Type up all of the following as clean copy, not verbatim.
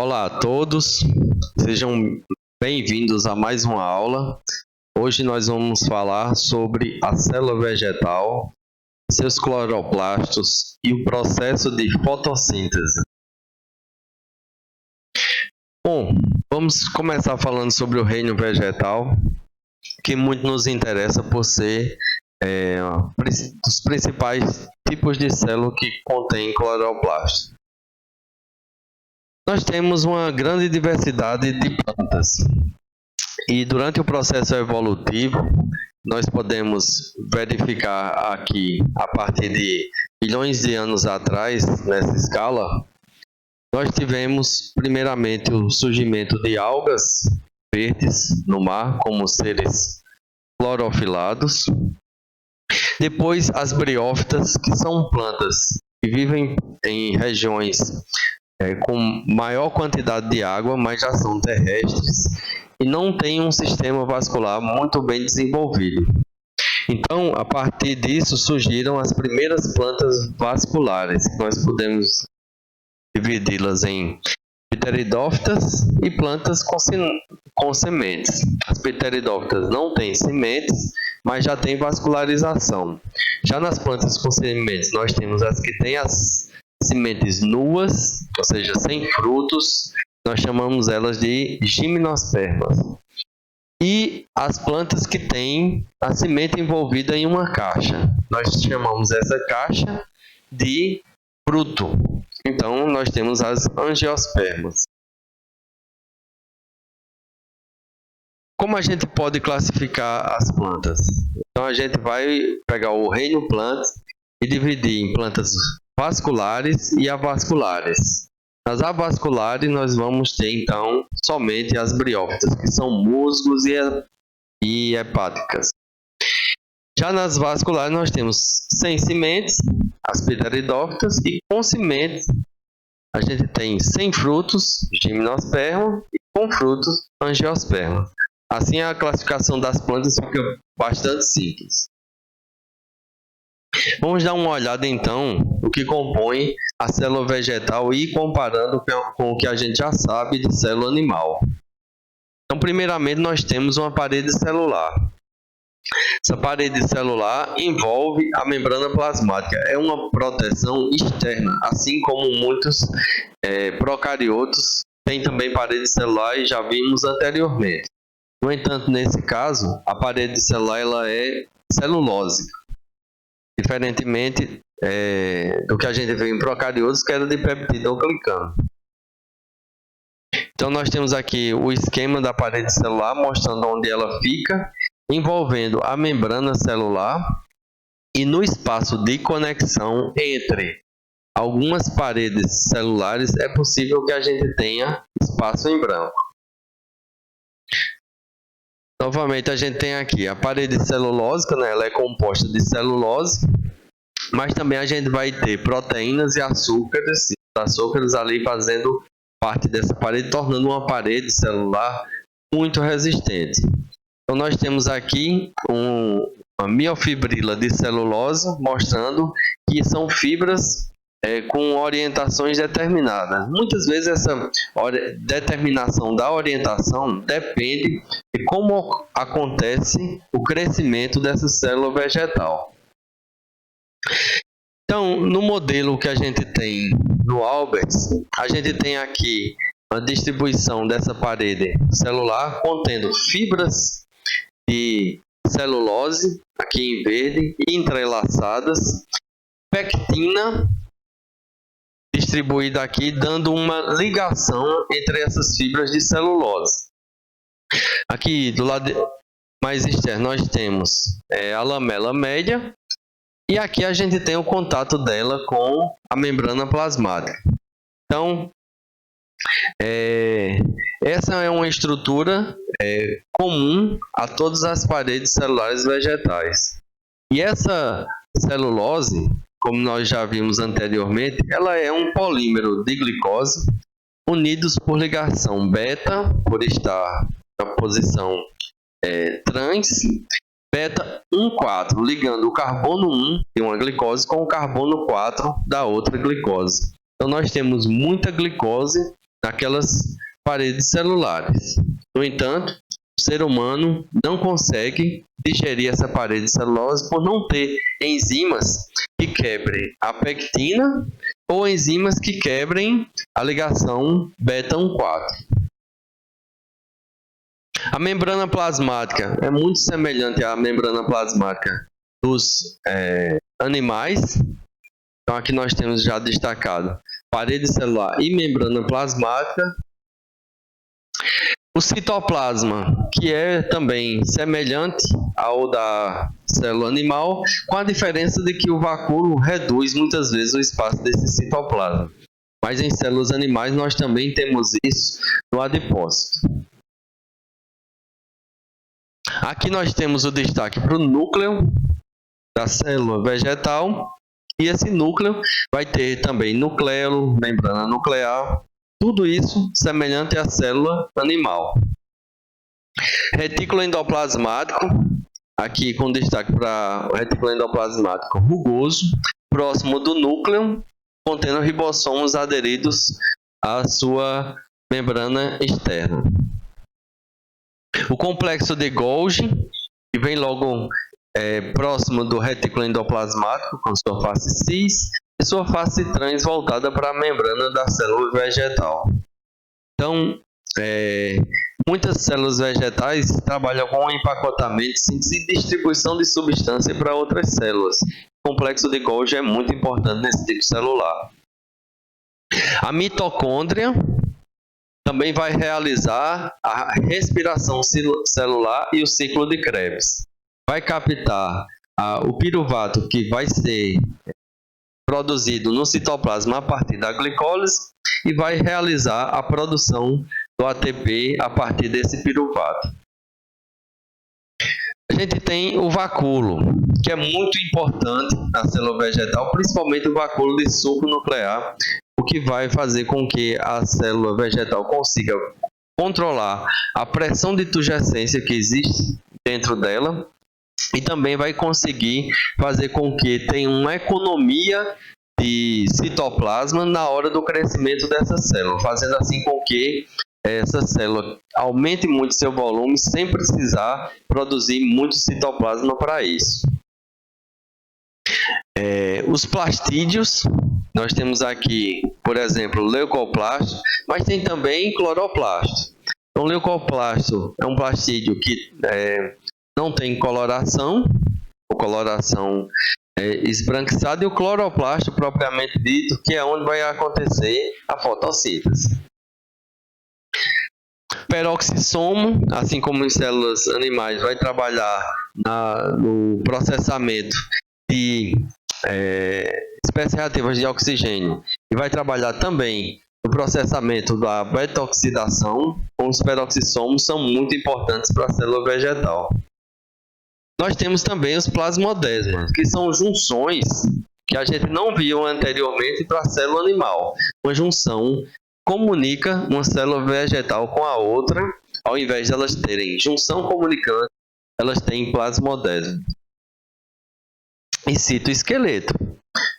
Olá a todos, sejam bem-vindos a mais uma aula. Hoje nós vamos falar sobre a célula vegetal, seus cloroplastos e o processo de fotossíntese. Bom, vamos começar falando sobre o reino vegetal, que muito nos interessa por ser dos principais tipos de célula que contém cloroplastos. Nós temos uma grande diversidade de plantas e durante o processo evolutivo nós podemos verificar aqui a partir de milhões de anos atrás, nessa escala, nós tivemos primeiramente o surgimento de algas verdes no mar como seres clorofilados, depois as briófitas, que são plantas que vivem em regiões com maior quantidade de água, mas já são terrestres e não têm um sistema vascular muito bem desenvolvido. Então, a partir disso, surgiram as primeiras plantas vasculares, que nós podemos dividi-las em pteridófitas e plantas com sementes. As pteridófitas não têm sementes, mas já têm vascularização. Já nas plantas com sementes, nós temos as que têm as sementes nuas, ou seja, sem frutos, nós chamamos elas de gimnospermas. E as plantas que têm a semente envolvida em uma caixa, nós chamamos essa caixa de fruto. Então, nós temos as angiospermas. Como a gente pode classificar as plantas? Então, a gente vai pegar o reino plantas e dividir em plantas vasculares e avasculares. Nas avasculares, nós vamos ter, então, somente as briófitas, que são musgos e hepáticas. Já nas vasculares, nós temos sem sementes, as pteridófitas, e com sementes, a gente tem sem frutos, gimnosperma, e com frutos, angiosperma. Assim, a classificação das plantas fica bastante simples. Vamos dar uma olhada, então, no que compõe a célula vegetal e comparando com o que a gente já sabe de célula animal. Então, primeiramente, nós temos uma parede celular. Essa parede celular envolve a membrana plasmática. É uma proteção externa, assim como muitos procariotos têm também parede celular e já vimos anteriormente. No entanto, nesse caso, a parede celular ela é celulósica, diferentemente do que a gente vê em procariotos, que era de peptidoglicano. Então, nós temos aqui o esquema da parede celular, mostrando onde ela fica, envolvendo a membrana celular e no espaço de conexão entre algumas paredes celulares é possível que a gente tenha espaço em branco. Novamente, a gente tem aqui a parede celulósica, né? Ela é composta de celulose, mas também a gente vai ter proteínas e açúcares ali fazendo parte dessa parede, tornando uma parede celular muito resistente. Então, nós temos aqui uma miofibrila de celulose, mostrando que são fibras com orientações determinadas. Muitas vezes essa determinação da orientação depende de como acontece o crescimento dessa célula vegetal. Então, no modelo que a gente tem no Alberts, a gente tem aqui a distribuição dessa parede celular contendo fibras de celulose, aqui em verde, entrelaçadas, pectina distribuída aqui, dando uma ligação entre essas fibras de celulose. Aqui do lado mais externo nós temos a lamela média e aqui a gente tem o contato dela com a membrana plasmática. Então, essa é uma estrutura comum a todas as paredes celulares vegetais. E essa celulose, como nós já vimos anteriormente, ela é um polímero de glicose unidos por ligação beta, por estar na posição trans, beta 1,4, ligando o carbono 1 de uma glicose com o carbono 4 da outra glicose. Então, nós temos muita glicose naquelas paredes celulares. No entanto, o ser humano não consegue digerir essa parede celulosa por não ter enzimas que quebrem a pectina ou enzimas que quebrem a ligação beta-1,4. A membrana plasmática é muito semelhante à membrana plasmática dos animais. Então aqui nós temos já destacado parede celular e membrana plasmática. O citoplasma, que é também semelhante ao da célula animal, com a diferença de que o vacúolo reduz muitas vezes o espaço desse citoplasma. Mas em células animais nós também temos isso no adipócito. Aqui nós temos o destaque para o núcleo da célula vegetal, e esse núcleo vai ter também nucleolo, membrana nuclear, tudo isso semelhante à célula animal. Retículo endoplasmático, aqui com destaque para o retículo endoplasmático rugoso, próximo do núcleo, contendo ribossomos aderidos à sua membrana externa. O complexo de Golgi, que vem logo próximo do retículo endoplasmático, com sua face cis, e sua face trans voltada para a membrana da célula vegetal. Então, muitas células vegetais trabalham com empacotamento, síntese e distribuição de substância para outras células. O complexo de Golgi é muito importante nesse tipo celular. A mitocôndria também vai realizar a respiração celular e o ciclo de Krebs. Vai captar o piruvato que vai ser produzido no citoplasma a partir da glicólise e vai realizar a produção do ATP a partir desse piruvato. A gente tem o vacúolo, que é muito importante na célula vegetal, principalmente o vacúolo de suco nuclear, o que vai fazer com que a célula vegetal consiga controlar a pressão de turgescência que existe dentro dela e também vai conseguir fazer com que tenha uma economia de citoplasma na hora do crescimento dessa célula, fazendo assim com que essa célula aumente muito seu volume sem precisar produzir muito citoplasma para isso. Os plastídeos, nós temos aqui, por exemplo, leucoplasto, mas tem também cloroplasto. Então, o leucoplasto é um plastídeo que não tem coloração, ou coloração esbranquiçada, e o cloroplasto, propriamente dito, que é onde vai acontecer a fotossíntese. Peroxissomo, assim como em células animais, vai trabalhar no processamento de espécies reativas de oxigênio e vai trabalhar também no processamento da beta-oxidação. Os peroxissomos são muito importantes para a célula vegetal. Nós temos também os plasmodesmas, que são junções que a gente não viu anteriormente para a célula animal. Uma junção comunica uma célula vegetal com a outra, ao invés de elas terem junção comunicante, elas têm plasmodesma. E citoesqueleto,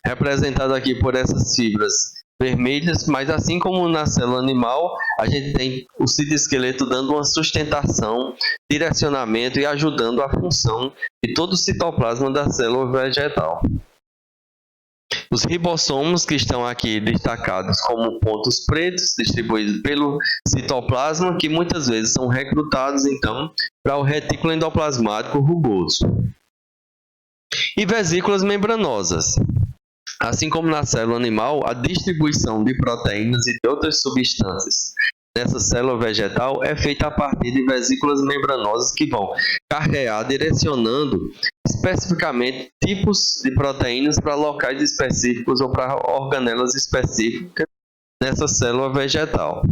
representado aqui por essas fibras vermelhas, mas assim como na célula animal, a gente tem o citoesqueleto dando uma sustentação, direcionamento e ajudando a função de todo o citoplasma da célula vegetal. Os ribossomos, que estão aqui destacados como pontos pretos, distribuídos pelo citoplasma, que muitas vezes são recrutados, então, para o retículo endoplasmático rugoso. E vesículas membranosas. Assim como na célula animal, a distribuição de proteínas e de outras substâncias nessa célula vegetal é feita a partir de vesículas membranosas que vão carrear, direcionando especificamente tipos de proteínas para locais específicos ou para organelas específicas nessa célula vegetal.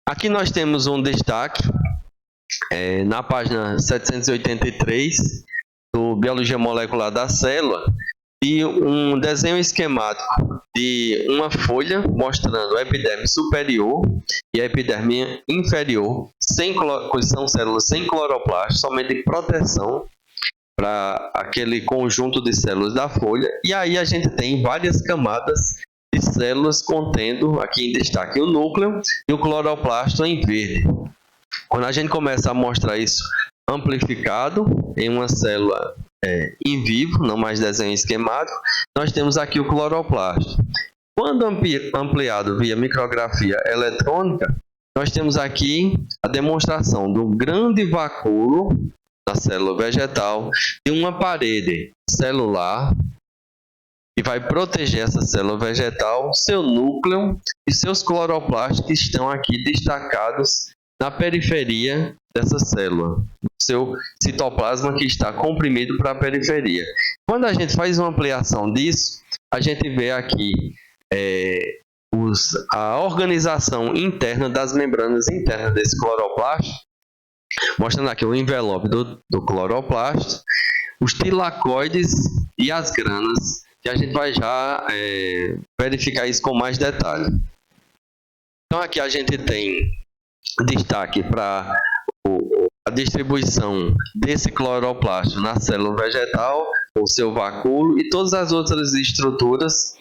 Aqui nós temos um destaque na página 783 do Biologia Molecular da Célula, e um desenho esquemático de uma folha mostrando a epiderme superior e a epiderme inferior, que são células sem cloroplasto, somente proteção para aquele conjunto de células da folha. E aí a gente tem várias camadas de células contendo, aqui em destaque, o núcleo e o cloroplasto em verde. Quando a gente começa a mostrar isso amplificado em uma célula em vivo, não mais desenho esquemático, nós temos aqui o cloroplasto. Quando ampliado via micrografia eletrônica, nós temos aqui a demonstração do grande vacúolo da célula vegetal de uma parede celular que vai proteger essa célula vegetal, seu núcleo e seus cloroplastos que estão aqui destacados na periferia dessa célula, seu citoplasma que está comprimido para a periferia. Quando a gente faz uma ampliação disso, a gente vê aqui a organização interna das membranas internas desse cloroplasto, mostrando aqui o envelope do cloroplasto, os tilacoides e as granas, que a gente vai já verificar isso com mais detalhe. Então aqui a gente tem destaque para a distribuição desse cloroplasto na célula vegetal, o seu vacúolo e todas as outras estruturas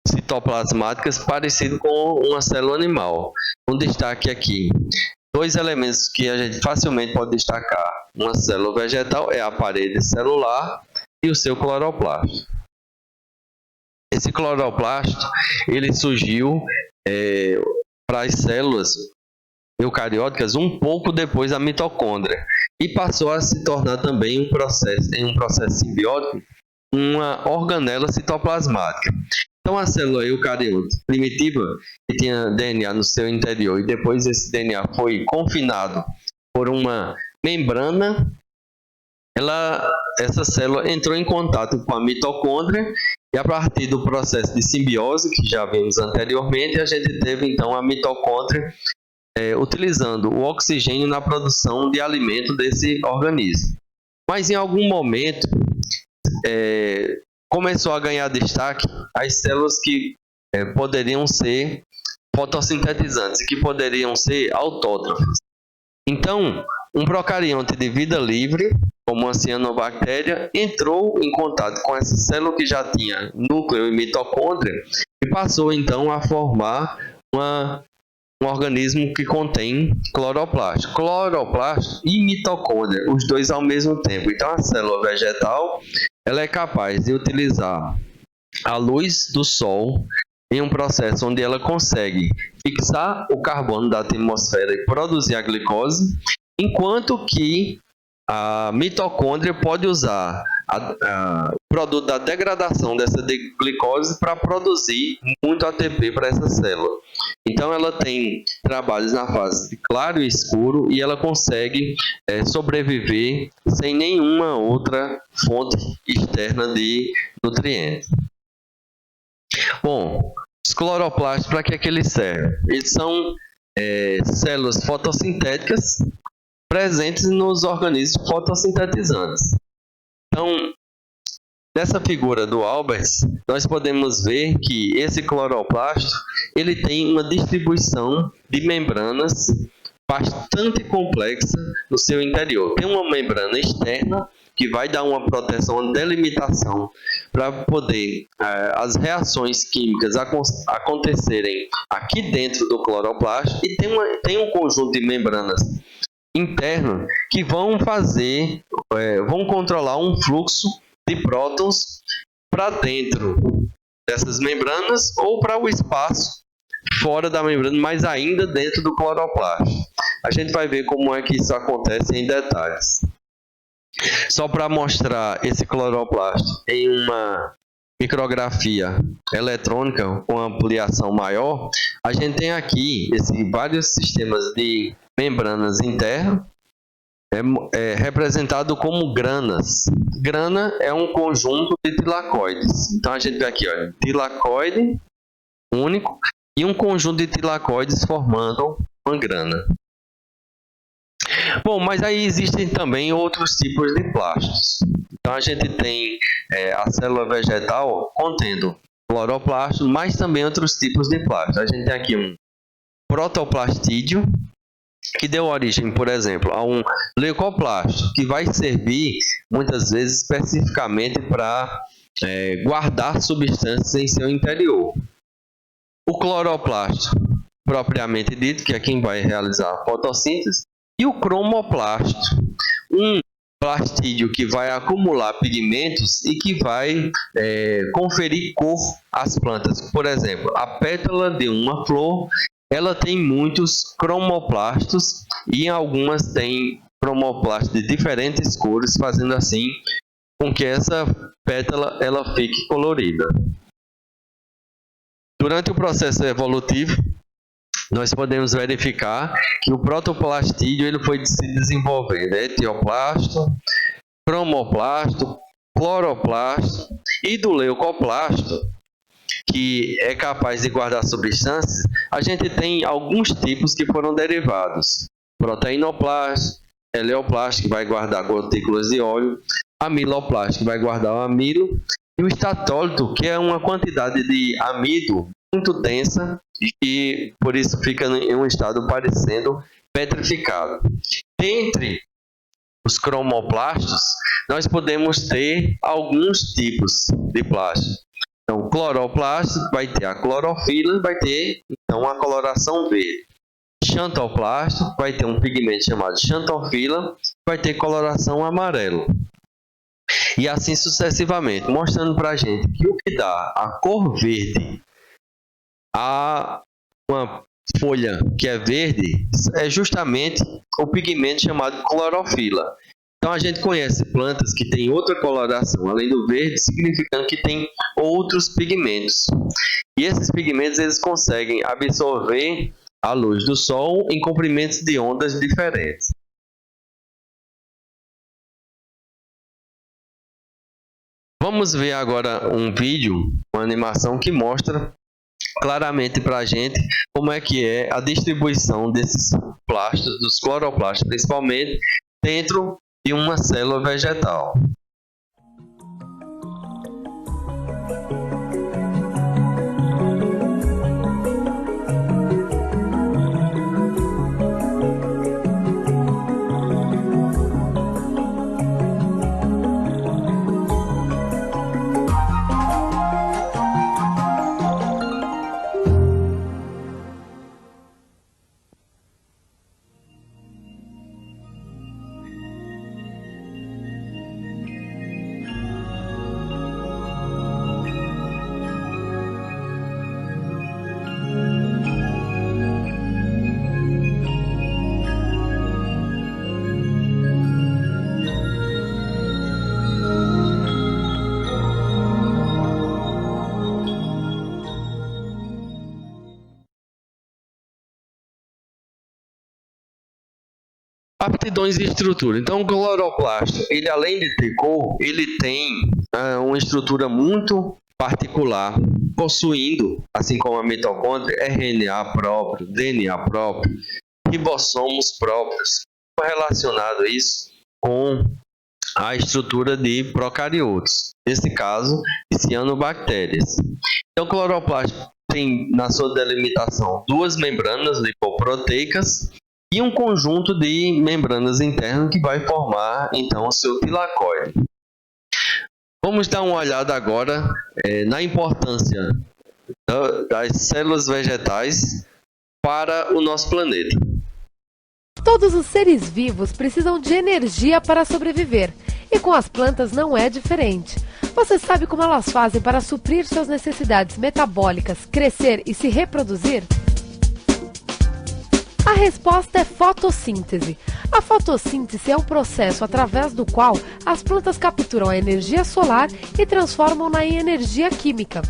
citoplasmáticas parecidas com uma célula animal. Um destaque aqui, dois elementos que a gente facilmente pode destacar uma célula vegetal é a parede celular e o seu cloroplasto. Esse cloroplasto ele surgiu para as células eucarióticas um pouco depois da mitocôndria e passou a se tornar também um processo simbiótico, uma organela citoplasmática. Então a célula eucariótica primitiva, que tinha DNA no seu interior e depois esse DNA foi confinado por uma membrana, essa célula entrou em contato com a mitocôndria e a partir do processo de simbiose que já vimos anteriormente, a gente teve então a mitocôndria utilizando o oxigênio na produção de alimento desse organismo. Mas em algum momento começou a ganhar destaque as células que poderiam ser fotossintetizantes, que poderiam ser autótrofas. Então, um procarionte de vida livre, como a cianobactéria, entrou em contato com essa célula que já tinha núcleo e mitocôndria e passou então a formar um organismo que contém cloroplasto. Cloroplasto e mitocôndria, os dois ao mesmo tempo. Então, a célula vegetal ela é capaz de utilizar a luz do sol em um processo onde ela consegue fixar o carbono da atmosfera e produzir a glicose, enquanto que a mitocôndria pode usar o produto da degradação dessa glicose para produzir muito ATP para essa célula. Então ela tem trabalhos na fase de claro e escuro e ela consegue sobreviver sem nenhuma outra fonte externa de nutrientes. Bom, os cloroplastos, para que eles servem? Eles são células fotossintéticas presentes nos organismos fotossintetizantes. Então, nessa figura do Albers, nós podemos ver que esse cloroplasto ele tem uma distribuição de membranas bastante complexa no seu interior. Tem uma membrana externa que vai dar uma proteção, uma delimitação para poder as reações químicas acontecerem aqui dentro do cloroplasto, e tem um conjunto de membranas interno que vão controlar um fluxo de prótons para dentro dessas membranas ou para o espaço fora da membrana, mas ainda dentro do cloroplasto. A gente vai ver como é que isso acontece em detalhes. Só para mostrar esse cloroplasto em uma micrografia eletrônica com ampliação maior, a gente tem aqui vários sistemas de membranas internas, representado como granas. Grana é um conjunto de tilacoides. Então a gente vê aqui, tilacoide único e um conjunto de tilacoides formando uma grana. Bom, mas aí existem também outros tipos de plastos. Então a gente tem a célula vegetal contendo cloroplasto, mas também outros tipos de plastos. A gente tem aqui um protoplastídeo, que deu origem, por exemplo, a um leucoplasto, que vai servir muitas vezes especificamente para guardar substâncias em seu interior. O cloroplasto, propriamente dito, que é quem vai realizar a fotossíntese, e o cromoplasto, um plastídeo que vai acumular pigmentos e que vai conferir cor às plantas. Por exemplo, a pétala de uma flor, ela tem muitos cromoplastos e algumas têm cromoplastos de diferentes cores, fazendo assim com que essa pétala ela fique colorida. Durante o processo evolutivo, nós podemos verificar que o protoplastídeo ele foi se desenvolvendo, etioplasto, cromoplasto, cloroplasto e do leucoplasto, que é capaz de guardar substâncias. A gente tem alguns tipos que foram derivados: proteinoplasto, eleoplasto, que vai guardar gotículas de óleo, amiloplasto, que vai guardar o amilo, e o estatólito, que é uma quantidade de amido muito densa e que por isso fica em um estado parecendo petrificado. Dentre os cromoplastos, nós podemos ter alguns tipos de plástico. Então, o cloroplasto vai ter a clorofila, vai ter então a coloração verde. Xantoplasto vai ter um pigmento chamado xantofila, vai ter coloração amarela. E assim sucessivamente, mostrando para a gente que o que dá a cor verde a uma folha que é verde é justamente o pigmento chamado clorofila. Então a gente conhece plantas que têm outra coloração além do verde, significando que tem outros pigmentos. E esses pigmentos eles conseguem absorver a luz do sol em comprimentos de ondas diferentes. Vamos ver agora um vídeo, uma animação que mostra claramente para a gente como é que é a distribuição desses plásticos, dos cloroplastos principalmente, dentro de uma célula vegetal. Aptidões e estrutura. Então, o cloroplasto, ele além de ter cor, ele tem uma estrutura muito particular, possuindo, assim como a mitocôndria, RNA próprio, DNA próprio, ribossomos próprios, relacionado isso com a estrutura de procariotos, nesse caso, cianobactérias. Então, o cloroplasto tem na sua delimitação duas membranas lipoproteicas e um conjunto de membranas internas que vai formar então o seu tilacoide. Vamos dar uma olhada agora na importância das células vegetais para o nosso planeta. Todos os seres vivos precisam de energia para sobreviver, e com as plantas não é diferente. Você sabe como elas fazem para suprir suas necessidades metabólicas, crescer e se reproduzir? A resposta é fotossíntese. A fotossíntese é um processo através do qual as plantas capturam a energia solar e transformam-na em energia química.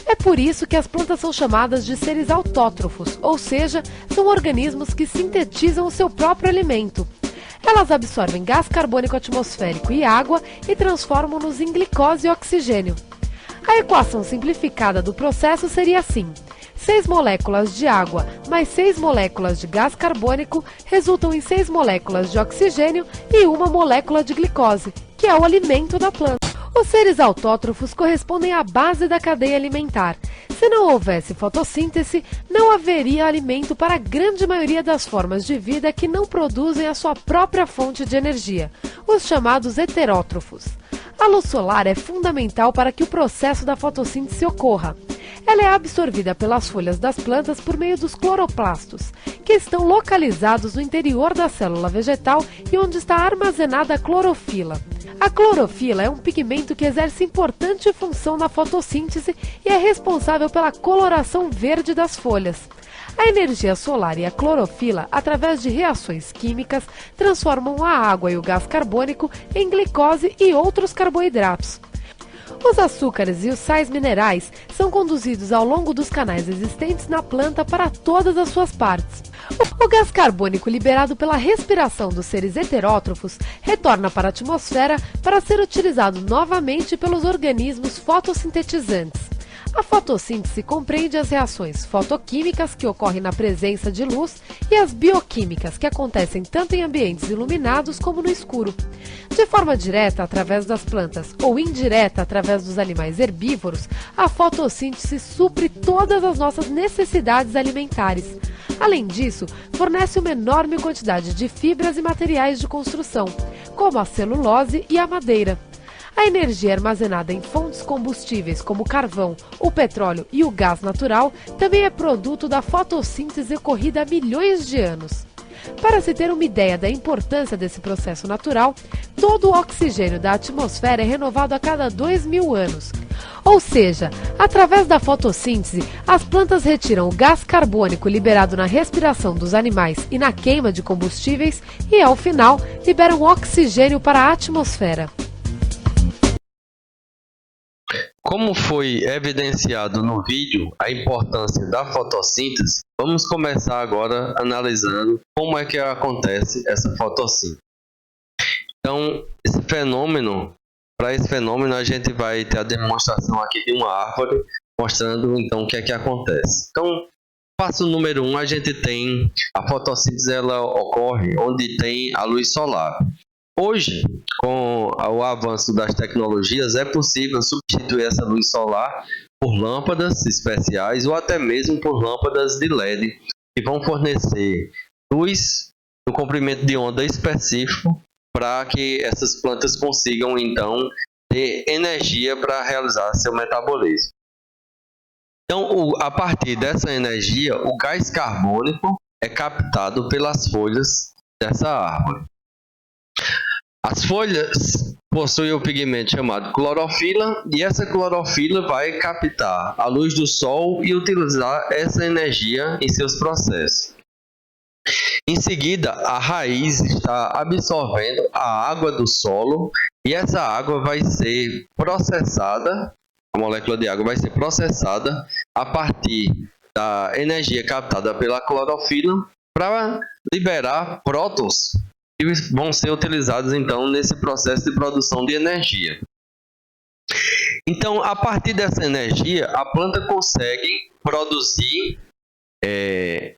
É por isso que as plantas são chamadas de seres autótrofos, ou seja, são organismos que sintetizam o seu próprio alimento. Elas absorvem gás carbônico atmosférico e água e transformam-nos em glicose e oxigênio. A equação simplificada do processo seria assim: 6 moléculas de água mais 6 moléculas de gás carbônico resultam em 6 moléculas de oxigênio e 1 molécula de glicose, que é o alimento da planta. Os seres autótrofos correspondem à base da cadeia alimentar. Se não houvesse fotossíntese, não haveria alimento para a grande maioria das formas de vida que não produzem a sua própria fonte de energia, os chamados heterótrofos. A luz solar é fundamental para que o processo da fotossíntese ocorra. Ela é absorvida pelas folhas das plantas por meio dos cloroplastos, que estão localizados no interior da célula vegetal e onde está armazenada a clorofila. A clorofila é um pigmento que exerce importante função na fotossíntese e é responsável pela coloração verde das folhas. A energia solar e a clorofila, através de reações químicas, transformam a água e o gás carbônico em glicose e outros carboidratos. Os açúcares e os sais minerais são conduzidos ao longo dos canais existentes na planta para todas as suas partes. O gás carbônico liberado pela respiração dos seres heterótrofos retorna para a atmosfera para ser utilizado novamente pelos organismos fotossintetizantes. A fotossíntese compreende as reações fotoquímicas que ocorrem na presença de luz e as bioquímicas que acontecem tanto em ambientes iluminados como no escuro. De forma direta através das plantas ou indireta através dos animais herbívoros, a fotossíntese supre todas as nossas necessidades alimentares. Além disso, fornece uma enorme quantidade de fibras e materiais de construção, como a celulose e a madeira. A energia armazenada em fontes combustíveis como o carvão, o petróleo e o gás natural também é produto da fotossíntese ocorrida há milhões de anos. Para se ter uma ideia da importância desse processo natural, todo o oxigênio da atmosfera é renovado a cada 2.000 anos. Ou seja, através da fotossíntese, as plantas retiram o gás carbônico liberado na respiração dos animais e na queima de combustíveis e, ao final, liberam oxigênio para a atmosfera. Como foi evidenciado no vídeo a importância da fotossíntese, vamos começar agora analisando como é que acontece essa fotossíntese. Então, para esse fenômeno a gente vai ter a demonstração aqui de uma árvore, mostrando então o que é que acontece. Então, passo número 1, a gente tem a fotossíntese, ela ocorre onde tem a luz solar. Hoje, com o avanço das tecnologias, é possível substituir essa luz solar por lâmpadas especiais ou até mesmo por lâmpadas de LED, que vão fornecer luz no comprimento de onda específico para que essas plantas consigam, então, ter energia para realizar seu metabolismo. Então, a partir dessa energia, o gás carbônico é captado pelas folhas dessa árvore. As folhas possuem o pigmento chamado clorofila e essa clorofila vai captar a luz do sol e utilizar essa energia em seus processos. Em seguida, a raiz está absorvendo a água do solo e essa água vai ser processada, a molécula de água vai ser processada a partir da energia captada pela clorofila para liberar prótons que vão ser utilizados então nesse processo de produção de energia. Então, a partir dessa energia, a planta consegue produzir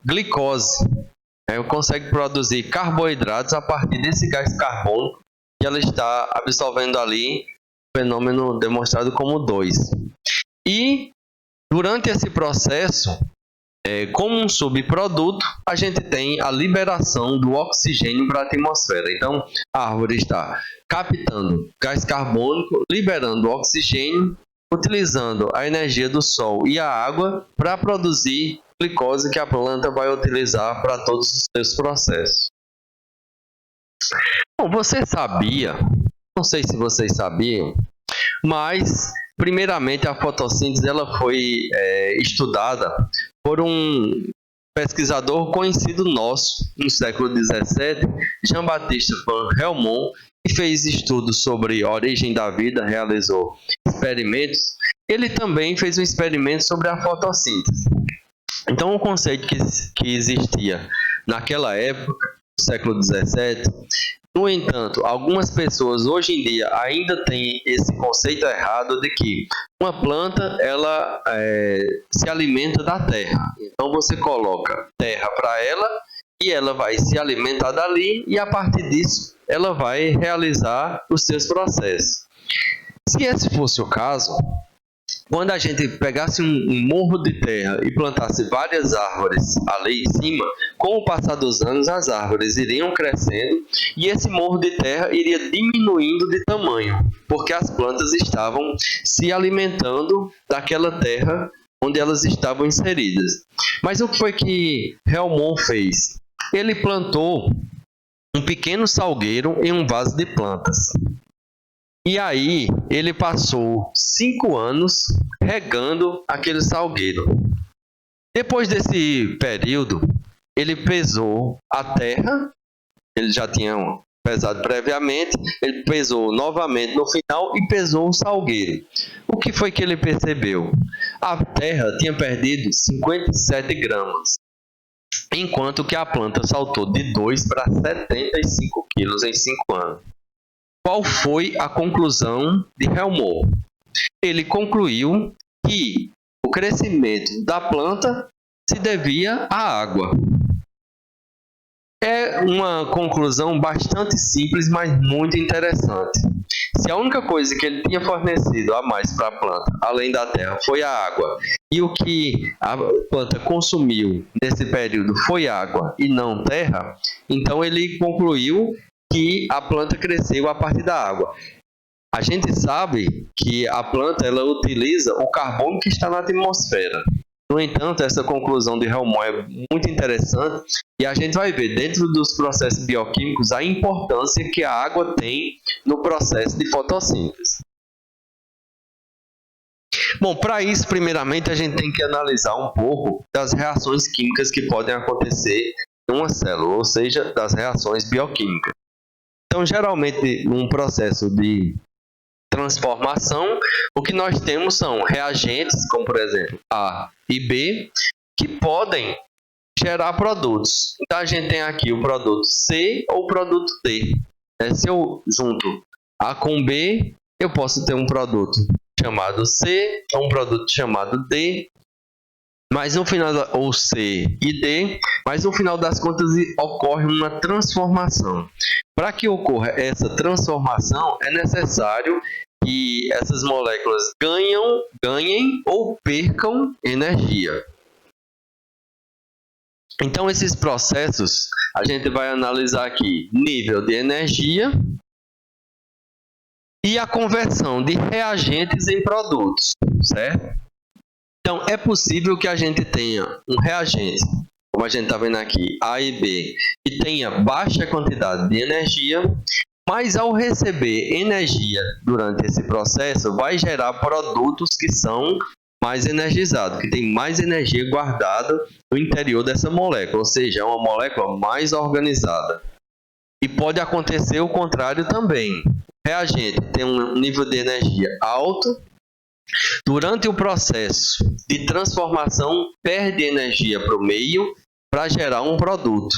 glicose, consegue produzir carboidratos a partir desse gás carbônico que ela está absorvendo ali, fenômeno demonstrado como 2. E durante esse processo, como um subproduto, a gente tem a liberação do oxigênio para a atmosfera. Então, a árvore está captando gás carbônico, liberando oxigênio, utilizando a energia do sol e a água para produzir glicose que a planta vai utilizar para todos os seus processos. Bom, você sabia, não sei se vocês sabiam, mas primeiramente a fotossíntese ela foi estudada por um pesquisador conhecido nosso no século XVII, Jean-Baptiste van Helmont, que fez estudos sobre a origem da vida, realizou experimentos. Ele também fez um experimento sobre a fotossíntese. Então, o conceito que existia naquela época, no século XVII, no entanto, algumas pessoas hoje em dia ainda têm esse conceito errado de que uma planta ela se alimenta da terra. Então você coloca terra para ela e ela vai se alimentar dali e a partir disso ela vai realizar os seus processos. Se esse fosse o caso, quando a gente pegasse um morro de terra e plantasse várias árvores ali em cima, com o passar dos anos as árvores iriam crescendo e esse morro de terra iria diminuindo de tamanho, porque as plantas estavam se alimentando daquela terra onde elas estavam inseridas. Mas o que foi que Helmont fez? Ele plantou um pequeno salgueiro em um vaso de plantas. E aí ele passou 5 anos regando aquele salgueiro. Depois desse período, ele pesou a terra, ele já tinha pesado previamente, ele pesou novamente no final e pesou o salgueiro. O que foi que ele percebeu? A terra tinha perdido 57 gramas, enquanto que a planta saltou de 2 para 75 quilos em 5 anos. Qual foi a conclusão de Helmont? Ele concluiu que o crescimento da planta se devia à água. É uma conclusão bastante simples, mas muito interessante. Se a única coisa que ele tinha fornecido a mais para a planta, além da terra, foi a água, e o que a planta consumiu nesse período foi água e não terra, então ele concluiu que a planta cresceu a partir da água. A gente sabe que a planta ela utiliza o carbono que está na atmosfera. No entanto, essa conclusão de Helmont é muito interessante e a gente vai ver dentro dos processos bioquímicos a importância que a água tem no processo de fotossíntese. Bom, para isso, primeiramente, a gente tem que analisar um pouco das reações químicas que podem acontecer em uma célula, ou seja, das reações bioquímicas. Então, geralmente, num processo de transformação, o que nós temos são reagentes, como por exemplo A e B, que podem gerar produtos. Então, a gente tem aqui o produto C ou o produto D. Se eu junto A com B, eu posso ter um produto chamado C, ou um produto chamado D, mas no final, ou C e D, mas no final das contas ocorre uma transformação. Para que ocorra essa transformação, é necessário que essas moléculas ganhem ou percam energia. Então, esses processos, a gente vai analisar aqui nível de energia e a conversão de reagentes em produtos, certo? Então, é possível que a gente tenha um reagente, como a gente está vendo aqui, A e B, que tenha baixa quantidade de energia, mas ao receber energia durante esse processo, vai gerar produtos que são mais energizados, que tem mais energia guardada no interior dessa molécula, ou seja, é uma molécula mais organizada. E pode acontecer o contrário também. O reagente tem um nível de energia alto, durante o processo de transformação, perde energia para o meio para gerar um produto.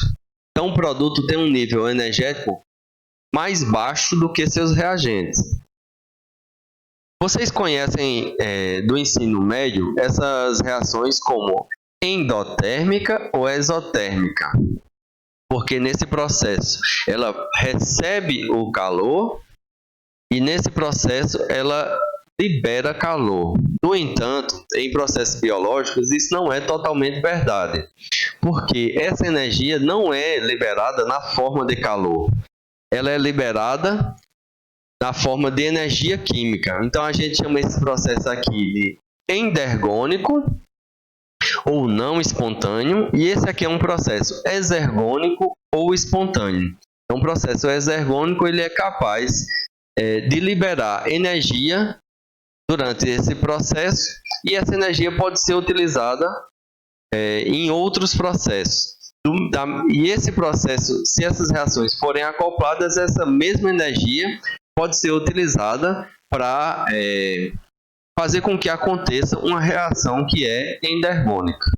Então, o produto tem um nível energético mais baixo do que seus reagentes. Vocês conhecem do ensino médio essas reações como endotérmica ou exotérmica? Porque nesse processo ela recebe o calor e nesse processo ela libera calor. No entanto, em processos biológicos, isso não é totalmente verdade, porque essa energia não é liberada na forma de calor, ela é liberada na forma de energia química. Então, a gente chama esse processo aqui de endergônico ou não espontâneo, e esse aqui é um processo exergônico ou espontâneo. Então, o processo exergônico ele é capaz de liberar energia durante esse processo, e essa energia pode ser utilizada em outros processos. E esse processo, se essas reações forem acopladas, essa mesma energia pode ser utilizada para fazer com que aconteça uma reação que é endergônica.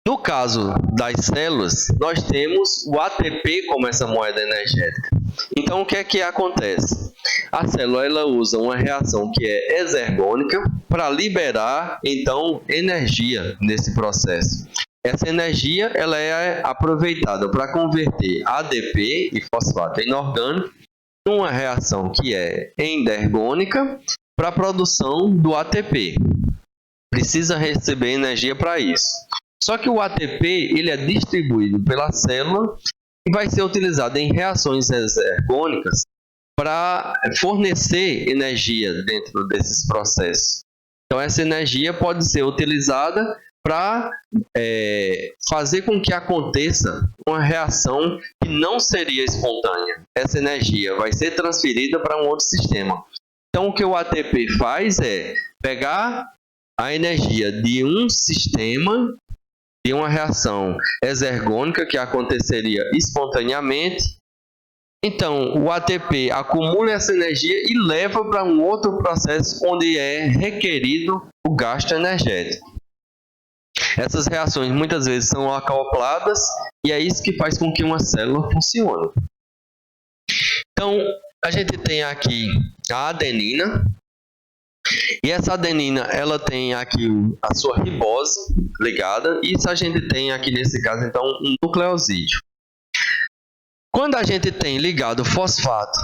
No caso das células, nós temos o ATP como essa moeda energética. Então, o que é que acontece? A célula ela usa uma reação que é exergônica para liberar, então, energia nesse processo. Essa energia ela é aproveitada para converter ADP e fosfato inorgânico numa reação que é endergônica para a produção do ATP. Precisa receber energia para isso. Só que o ATP ele é distribuído pela célula e vai ser utilizado em reações exergônicas para fornecer energia dentro desses processos. Então, essa energia pode ser utilizada para fazer com que aconteça uma reação que não seria espontânea. Essa energia vai ser transferida para um outro sistema. Então, o que o ATP faz é pegar a energia de um sistema, de uma reação exergônica que aconteceria espontaneamente. Então, o ATP acumula essa energia e leva para um outro processo onde é requerido o gasto energético. Essas reações muitas vezes são acopladas e é isso que faz com que uma célula funcione. Então, a gente tem aqui a adenina. E essa adenina, ela tem aqui a sua ribose ligada. E isso a gente tem aqui, nesse caso, então, um nucleosídeo. Quando a gente tem ligado o fosfato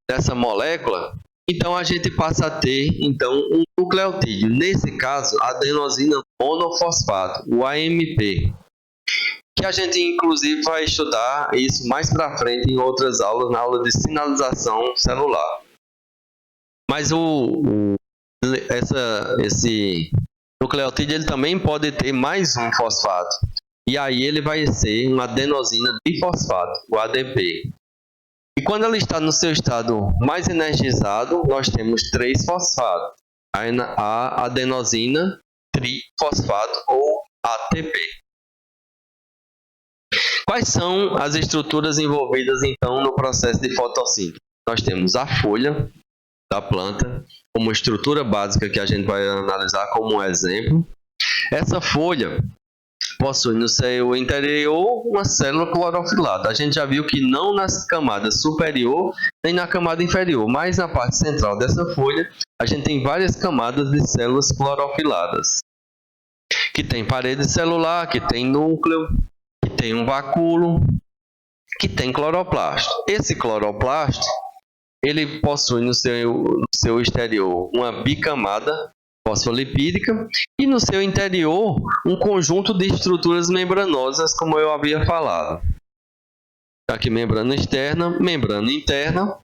dessa molécula, então a gente passa a ter então, um nucleotídeo. Nesse caso, a adenosina monofosfato, o AMP. Que a gente, inclusive, vai estudar isso mais para frente em outras aulas, na aula de sinalização celular. Mas esse nucleotídeo ele também pode ter mais um fosfato. E aí ele vai ser uma adenosina difosfato, o ADP. E quando ela está no seu estado mais energizado, nós temos 3 fosfatos. A adenosina trifosfato ou ATP. Quais são as estruturas envolvidas então no processo de fotossíntese? Nós temos a folha da planta como estrutura básica que a gente vai analisar como um exemplo. Essa folha possui no seu interior uma célula clorofilada. A gente já viu que não na camada superior nem na camada inferior, mas na parte central dessa folha a gente tem várias camadas de células clorofiladas, que tem parede celular, que tem núcleo, que tem um vacúolo, que tem cloroplasto. Esse cloroplasto ele possui no seu exterior uma bicamada fosfolipídica e no seu interior um conjunto de estruturas membranosas, como eu havia falado. Aqui membrana externa, membrana interna.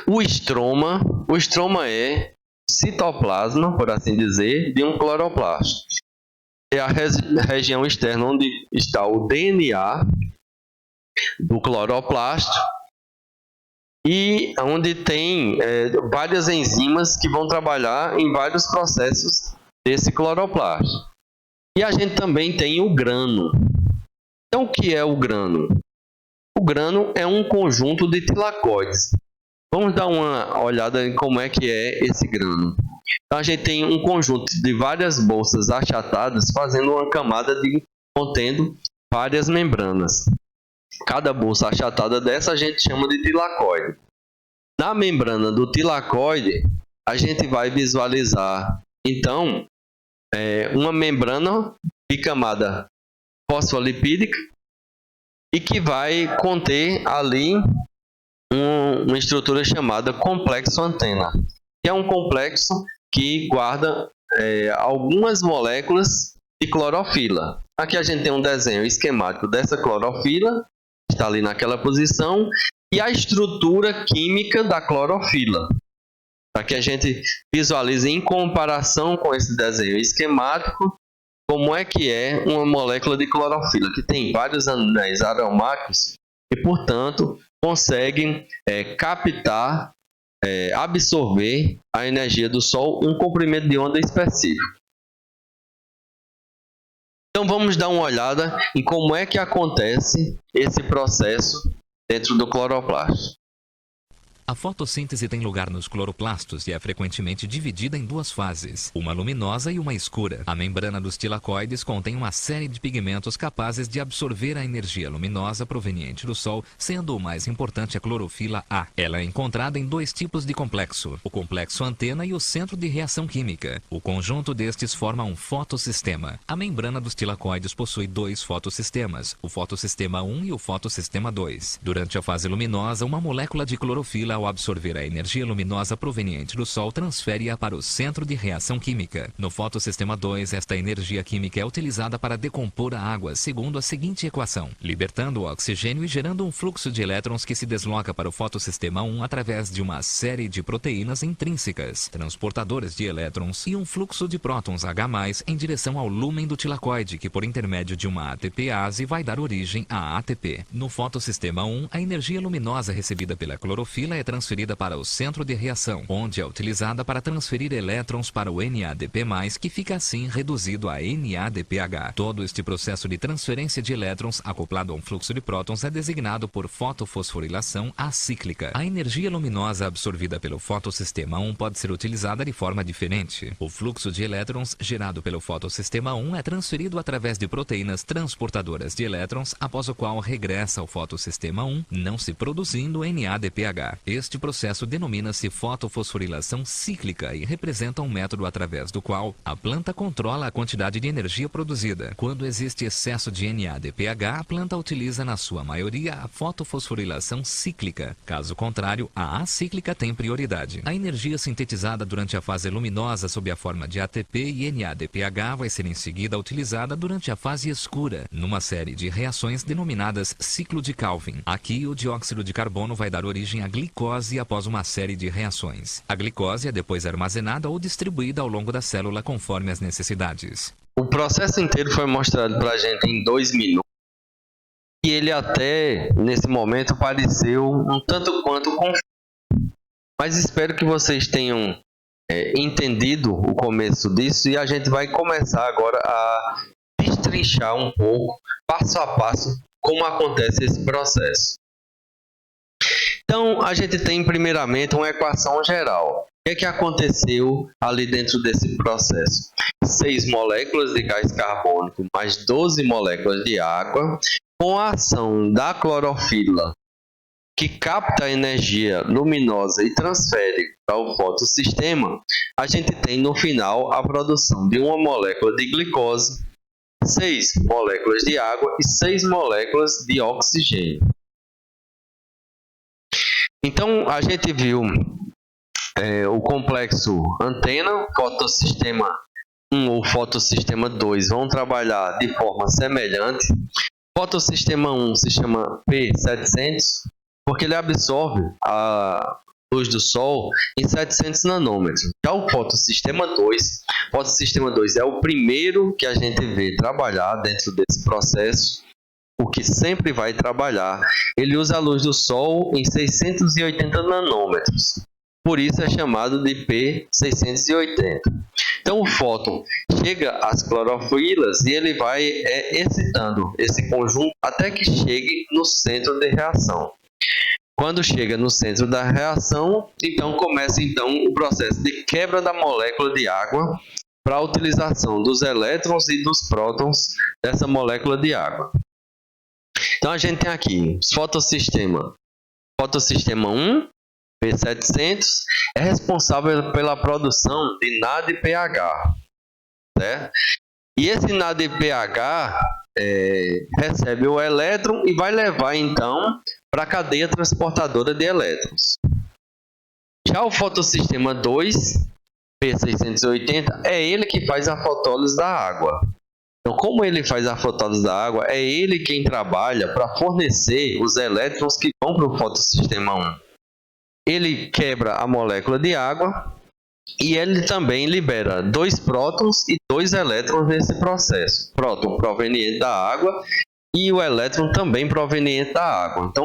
O estroma é citoplasma, por assim dizer, de um cloroplasto. É a região externa onde está o DNA do cloroplasto e onde tem várias enzimas que vão trabalhar em vários processos desse cloroplasto. E a gente também tem o grano. Então, o que é o grano? O grano é um conjunto de tilacoides. Vamos dar uma olhada em como é que é esse grano. Então, a gente tem um conjunto de várias bolsas achatadas fazendo uma camada contendo várias membranas. Cada bolsa achatada dessa a gente chama de tilacoide. Na membrana do tilacoide, a gente vai visualizar, então, uma membrana bicamada fosfolipídica e que vai conter ali uma estrutura chamada complexo antena, que é um complexo que guarda algumas moléculas de clorofila. Aqui a gente tem um desenho esquemático dessa clorofila, está ali naquela posição, e a estrutura química da clorofila, para que a gente visualize em comparação com esse desenho esquemático como é que é uma molécula de clorofila, que tem vários anéis aromáticos e, portanto, conseguem captar, absorver a energia do Sol, um comprimento de onda específico. Então vamos dar uma olhada em como é que acontece esse processo dentro do cloroplasto. A fotossíntese tem lugar nos cloroplastos e é frequentemente dividida em 2 fases, uma luminosa e uma escura. A membrana dos tilacoides contém uma série de pigmentos capazes de absorver a energia luminosa proveniente do Sol, sendo o mais importante a clorofila A. Ela é encontrada em 2 tipos de complexo, o complexo antena e o centro de reação química. O conjunto destes forma um fotossistema. A membrana dos tilacoides possui 2 fotossistemas, o fotossistema 1 e o fotossistema 2. Durante a fase luminosa, uma molécula de clorofila ao absorver a energia luminosa proveniente do Sol, transfere-a para o centro de reação química. No fotossistema 2, esta energia química é utilizada para decompor a água, segundo a seguinte equação, libertando o oxigênio e gerando um fluxo de elétrons que se desloca para o fotossistema 1 através de uma série de proteínas intrínsecas, transportadoras de elétrons, e um fluxo de prótons H+, em direção ao lúmen do tilacoide, que por intermédio de uma ATPase vai dar origem a ATP. No fotossistema 1, a energia luminosa recebida pela clorofila é transferida para o centro de reação, onde é utilizada para transferir elétrons para o NADP+, que fica assim reduzido a NADPH. Todo este processo de transferência de elétrons acoplado a um fluxo de prótons é designado por fotofosforilação acíclica. A energia luminosa absorvida pelo fotossistema 1 pode ser utilizada de forma diferente. O fluxo de elétrons gerado pelo fotossistema 1 é transferido através de proteínas transportadoras de elétrons, após o qual regressa ao fotossistema 1, não se produzindo NADPH. Este processo denomina-se fotofosforilação cíclica e representa um método através do qual a planta controla a quantidade de energia produzida. Quando existe excesso de NADPH, a planta utiliza na sua maioria a fotofosforilação cíclica. Caso contrário, a acíclica tem prioridade. A energia sintetizada durante a fase luminosa sob a forma de ATP e NADPH vai ser em seguida utilizada durante a fase escura, numa série de reações denominadas ciclo de Calvin. Aqui, o dióxido de carbono vai dar origem à glicose após uma série de reações. A glicose é depois armazenada ou distribuída ao longo da célula conforme as necessidades. O processo inteiro foi mostrado para a gente em 2 minutos. E ele até, nesse momento, pareceu um tanto quanto confuso. Mas espero que vocês tenham entendido o começo disso, e a gente vai começar agora a destrinchar um pouco, passo a passo, como acontece esse processo. Então, a gente tem primeiramente uma equação geral. O que aconteceu ali dentro desse processo? 6 moléculas de gás carbônico mais 12 moléculas de água, com a ação da clorofila, que capta a energia luminosa e transfere para o fotossistema, a gente tem no final a produção de uma molécula de glicose, 6 moléculas de água e 6 moléculas de oxigênio. Então, a gente viu o complexo antena, fotossistema 1 ou fotossistema 2 vão trabalhar de forma semelhante. Fotossistema 1 se chama P700, porque ele absorve a luz do Sol em 700 nanômetros. Já o fotossistema 2 é o primeiro que a gente vê trabalhar dentro desse processo, o que sempre vai trabalhar. Ele usa a luz do Sol em 680 nanômetros. Por isso é chamado de P680. Então o fóton chega às clorofilas e ele vai excitando esse conjunto até que chegue no centro de reação. Quando chega no centro da reação, então começa o processo de quebra da molécula de água para a utilização dos elétrons e dos prótons dessa molécula de água. Então a gente tem aqui o fotossistema 1, P700, é responsável pela produção de NADPH, certo? E esse NADPH recebe o elétron e vai levar então para a cadeia transportadora de elétrons. Já o fotossistema 2, P680, é ele que faz a fotólise da água. Então, como ele faz a fotólise da água, é ele quem trabalha para fornecer os elétrons que vão para o fotossistema 1. Ele quebra a molécula de água e ele também libera 2 prótons e 2 elétrons nesse processo. Próton proveniente da água e o elétron também proveniente da água. Então,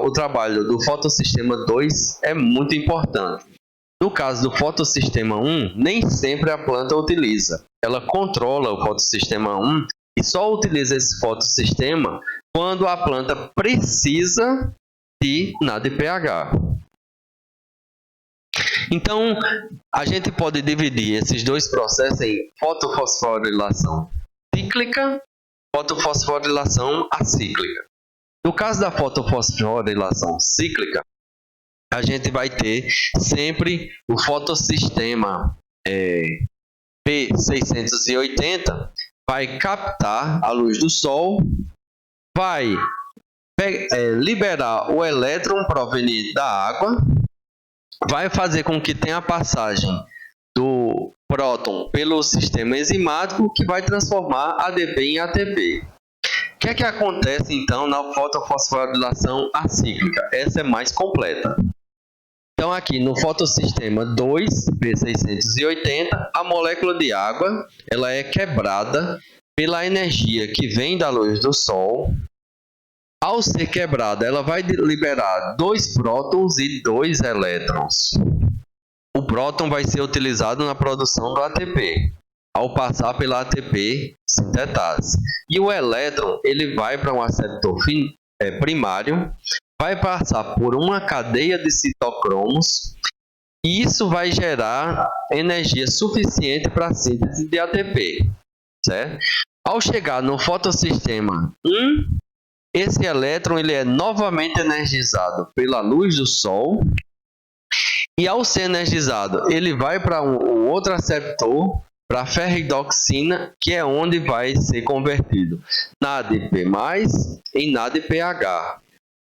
o trabalho do fotossistema 2 é muito importante. No caso do fotossistema 1, nem sempre a planta utiliza. Ela controla o fotossistema 1 e só utiliza esse fotossistema quando a planta precisa de NADPH. Então, a gente pode dividir esses dois processos em fotofosforilação cíclica e fotofosforilação acíclica. No caso da fotofosforilação cíclica, a gente vai ter sempre o fotossistema P680, vai captar a luz do Sol, vai liberar o elétron proveniente da água, vai fazer com que tenha a passagem do próton pelo sistema enzimático, que vai transformar ADP em ATP. O que é que acontece então na fotofosforilação acíclica? Essa é mais completa. Então aqui no fotossistema 2, P680, a molécula de água ela é quebrada pela energia que vem da luz do Sol. Ao ser quebrada, ela vai liberar 2 prótons e 2 elétrons. O próton vai ser utilizado na produção do ATP, ao passar pela ATP sintetase. E o elétron ele vai para um aceptor primário, vai passar por uma cadeia de citocromos, e isso vai gerar energia suficiente para a síntese de ATP. Certo? Ao chegar no fotossistema 1, esse elétron ele é novamente energizado pela luz do Sol, e ao ser energizado, ele vai para um outro aceptor, para a ferridoxina, que é onde vai ser convertido na ADP+, em ADPH,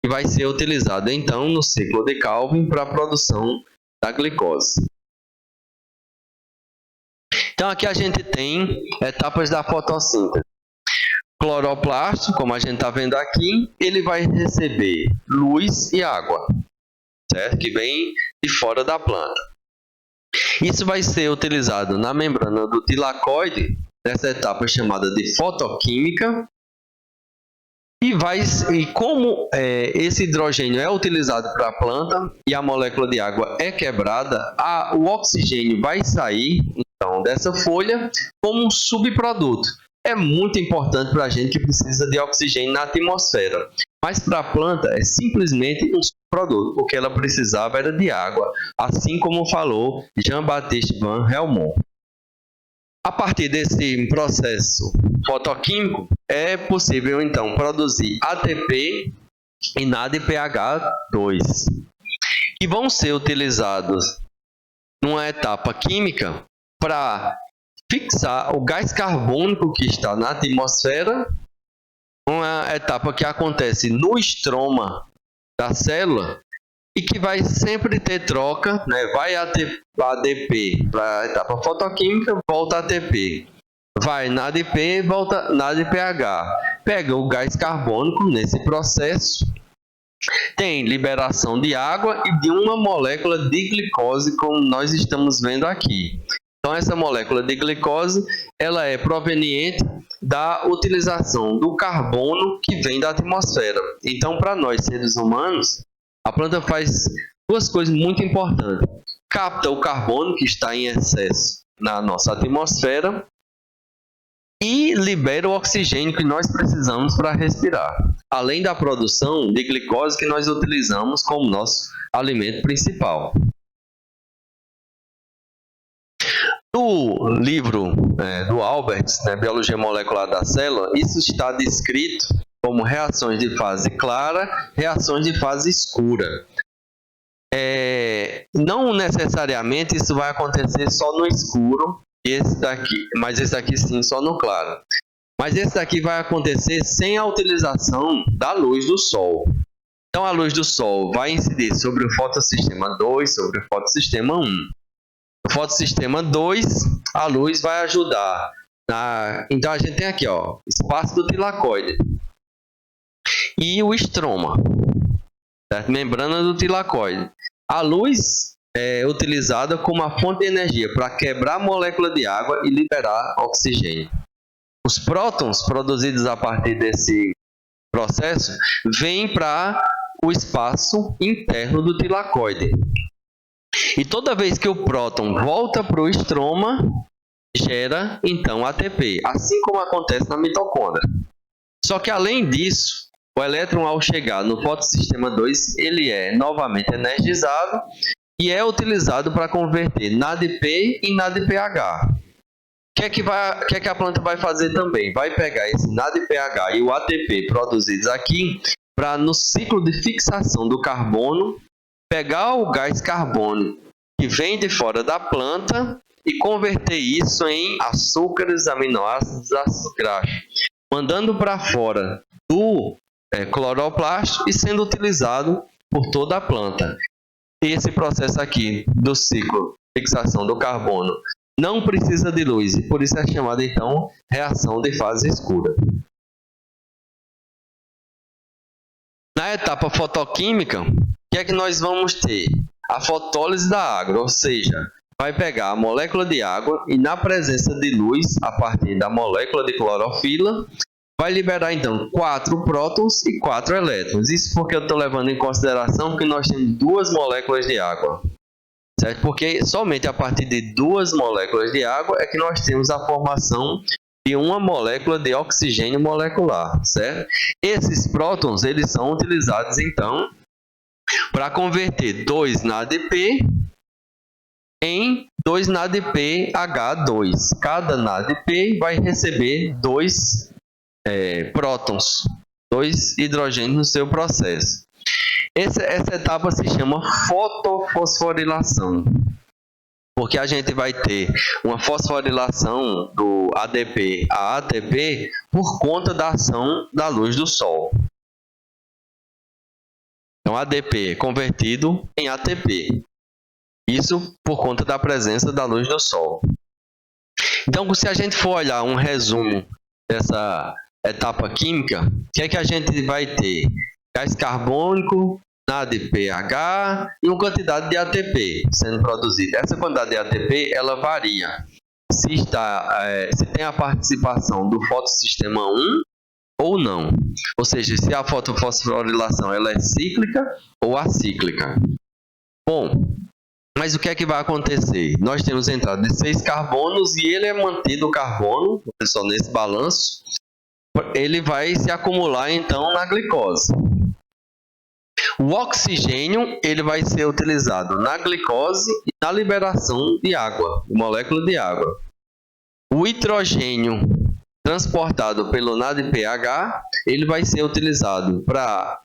que vai ser utilizado então no ciclo de Calvin para a produção da glicose. Então aqui a gente tem etapas da fotossíntese. Cloroplasto, como a gente está vendo aqui, ele vai receber luz e água, certo? Que vem de fora da planta. Isso vai ser utilizado na membrana do tilacoide, nessa etapa chamada de fotoquímica. E como esse hidrogênio é utilizado para a planta e a molécula de água é quebrada, o oxigênio vai sair então dessa folha como um subproduto. É muito importante para a gente que precisa de oxigênio na atmosfera. Mas para a planta é simplesmente um subproduto, porque ela precisava era de água, assim como falou Jean-Baptiste Van Helmont. A partir desse processo fotoquímico, é possível então produzir ATP e NADPH2, que vão ser utilizados numa etapa química para fixar o gás carbônico que está na atmosfera, uma etapa que acontece no estroma da célula e que vai sempre ter troca, né? Vai ADP para a etapa fotoquímica, volta ATP. Vai na ADP, volta na ADPH. Pega o gás carbônico nesse processo, tem liberação de água e de uma molécula de glicose, como nós estamos vendo aqui. Então, essa molécula de glicose ela é proveniente da utilização do carbono que vem da atmosfera. Então, para nós, seres humanos, a planta faz duas coisas muito importantes. Capta o carbono que está em excesso na nossa atmosfera e libera o oxigênio que nós precisamos para respirar, além da produção de glicose que nós utilizamos como nosso alimento principal. No livro do Albert, Biologia Molecular da Célula, isso está descrito como reações de fase clara, reações de fase escura. Não necessariamente isso vai acontecer só no escuro, mas esse daqui sim, só no claro. Mas esse daqui vai acontecer sem a utilização da luz do Sol. Então a luz do Sol vai incidir sobre o fotossistema 2, sobre o fotossistema 1. No fotossistema 2, a luz vai ajudar. Então a gente tem aqui, espaço do tilacoide e o estroma, certo? Membrana do tilacoide. A luz é utilizada como a fonte de energia para quebrar a molécula de água e liberar oxigênio. Os prótons produzidos a partir desse processo vêm para o espaço interno do tilacoide. E toda vez que o próton volta para o estroma, gera então ATP, assim como acontece na mitocôndria. Só que além disso, o elétron ao chegar no fotossistema 2, ele é novamente energizado e é utilizado para converter NADP em NADPH. O que é que a planta vai fazer também? Vai pegar esse NADPH e o ATP produzidos aqui para, no ciclo de fixação do carbono, pegar o gás carbônico que vem de fora da planta e converter isso em açúcares, aminoácidos, ácidos graxos, mandando para fora do cloroplasto e sendo utilizado por toda a planta. esse processo aqui do ciclo de fixação do carbono não precisa de luz, e por isso é chamada então reação de fase escura. Na etapa fotoquímica, o que é que nós vamos ter? A fotólise da água, ou seja, vai pegar a molécula de água e na presença de luz, a partir da molécula de clorofila, vai liberar então 4 prótons e 4 elétrons. Isso porque eu estou levando em consideração que nós temos 2 moléculas de água. Certo? Porque somente a partir de 2 moléculas de água é que nós temos a formação de uma molécula de oxigênio molecular, certo? Esses prótons, eles são utilizados então para converter 2 NADP em 2 NADPH2. Cada NADP vai receber 2 prótons, 2 hidrogênios no seu processo. Essa etapa se chama fotofosforilação, porque a gente vai ter uma fosforilação do ADP a ATP por conta da ação da luz do Sol. Então, ADP convertido em ATP. Isso por conta da presença da luz do Sol. Então, se a gente for olhar um resumo dessa etapa química, o que é que a gente vai ter? Gás carbônico, NADPH e uma quantidade de ATP sendo produzida. Essa quantidade de ATP ela varia se tem a participação do fotossistema 1 ou não. Ou seja, se a fotofosforilação ela é cíclica ou acíclica. Bom, mas o que é que vai acontecer? Nós temos entrada de 6 carbonos e ele é mantido o carbono, pessoal, nesse balanço, ele vai se acumular então na glicose. O oxigênio ele vai ser utilizado na glicose e na liberação de água, molécula de água. O hidrogênio transportado pelo NADPH, ele vai ser utilizado para